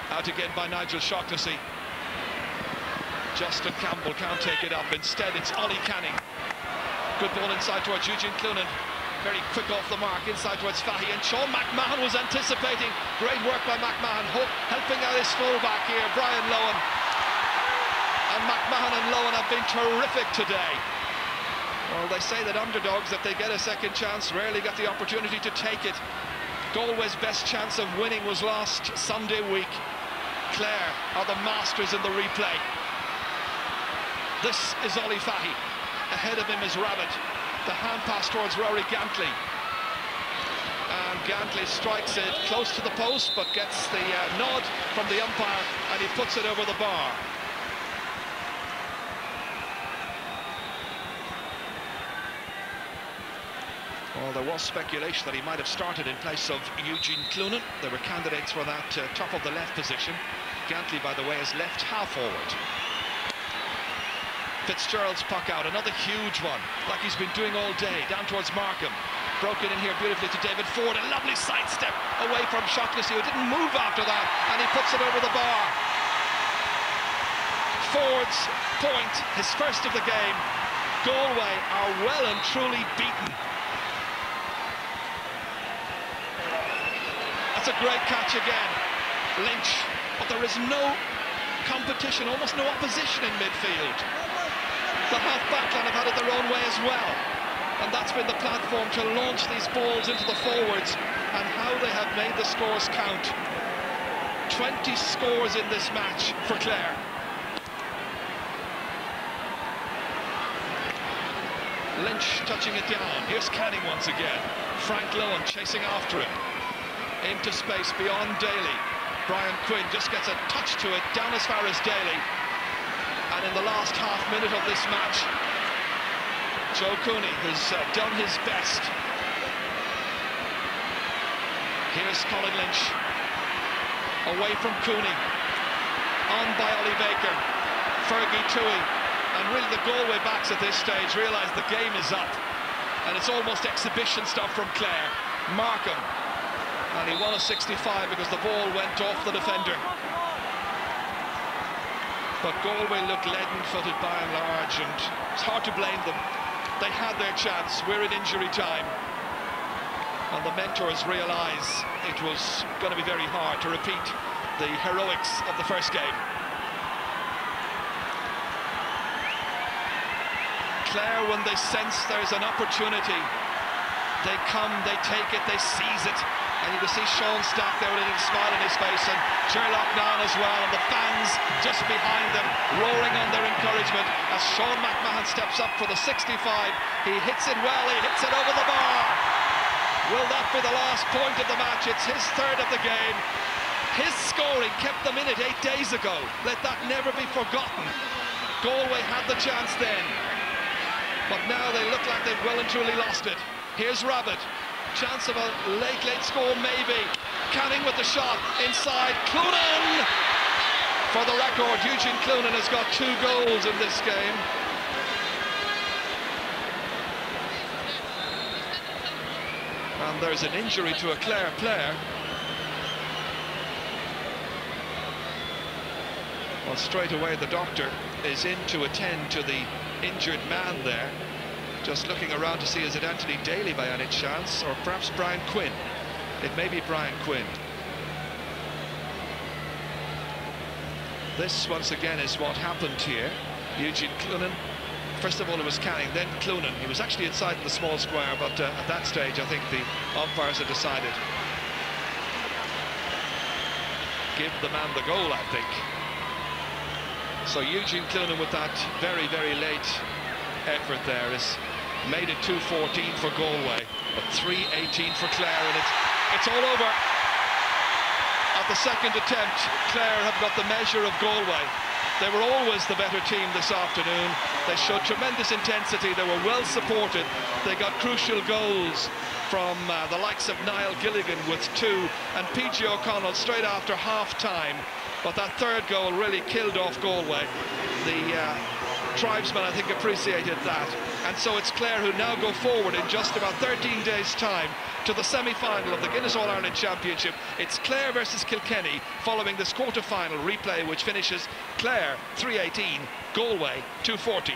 Out again by Nigel Shaughnessy. Justin Campbell can't take it up. Instead, it's Ollie Canning. Good ball inside towards Eugene Cloonan. Very quick off the mark, inside towards Fahy, and Sean McMahon was anticipating. Great work by McMahon, helping out his fullback here, Brian Lohan. And McMahon and Lohan have been terrific today. Well, they say that underdogs, if they get a second chance, rarely get the opportunity to take it. Galway's best chance of winning was lost Sunday week. Clare are the masters in the replay. This is Ollie Fahy. Ahead of him is Rabbit. The hand pass towards Rory Gantley. And Gantley strikes it close to the post, but gets the nod from the umpire, and he puts it over the bar. Well, there was speculation that he might have started in place of Eugene Cloonan. There were candidates for that top of the left position. Gantley, by the way, is left half forward. Fitzgerald's puck out, another huge one, like he's been doing all day, down towards Markham. Broken in here beautifully to David Ford, a lovely sidestep away from Shaughnessy, who didn't move after that, and he puts it over the bar. Ford's point, his first of the game. Galway are well and truly beaten. That's a great catch again. Lynch, but there is no competition, almost no opposition in midfield. The half-back line have had it their own way as well, and that's been the platform to launch these balls into the forwards, and how they have made the scores count. 20 scores in this match for Clare. Lynch touching it down. Here's Canning once again. Frank Lohan chasing after him. Into space beyond Daly. Brian Quinn just gets a touch to it, down as far as Daly. And in the last half minute of this match, Joe Cooney has done his best. Here's Colin Lynch. Away from Cooney. On by Ollie Baker. Fergie Toohey. And really the Galway backs at this stage realise the game is up. And it's almost exhibition stuff from Clare. Markham. And he won a 65 because the ball went off the defender. But Galway look leaden-footed by and large, and it's hard to blame them. They had their chance. We're in injury time. And the mentors realise it was going to be very hard to repeat the heroics of the first game. Clare, when they sense there's an opportunity, they come, they take it, they seize it. And you can see Sean Stack there with a little smile on his face, and Sherlock Nairn as well, and the fans just behind them roaring on their encouragement as Sean McMahon steps up for the 65. He hits it well, he hits it over the bar. Will that be the last point of the match? It's his third of the game. His scoring kept them in it 8 days ago. Let that never be forgotten. Galway had the chance then, but now they look like they've well and truly lost it. Here's Rabbit. Chance of a late score, maybe. Canning with the shot inside. Cloonan! For the record, Eugene Cloonan has got 2 goals in this game. And there's an injury to a Clare player. Well, straight away the doctor is in to attend to the injured man there. Just looking around to see, is it Anthony Daly by any chance, or perhaps Brian Quinn? It may be Brian Quinn. This, once again, is what happened here. Eugene Cloonan. First of all, it was Canning, then Cloonan. He was actually inside the small square, but at that stage, I think the umpires had decided. Give the man the goal, I think. So Eugene Cloonan, with that very, very late effort there, has made it 2-14 for Galway, but 3-18 for Clare, and it's all over. At the second attempt, Clare have got the measure of Galway. They were always the better team this afternoon. They showed tremendous intensity. They were well supported. They got crucial goals from the likes of Niall Gilligan with 2, and PG O'Connell straight after half-time. But that third goal really killed off Galway. The tribesmen, I think, appreciated that. And so it's Clare who now go forward in just about 13 days' time to the semi-final of the Guinness All-Ireland Championship. It's Clare versus Kilkenny following this quarter-final replay, which finishes Clare 3-18, Galway 2-14.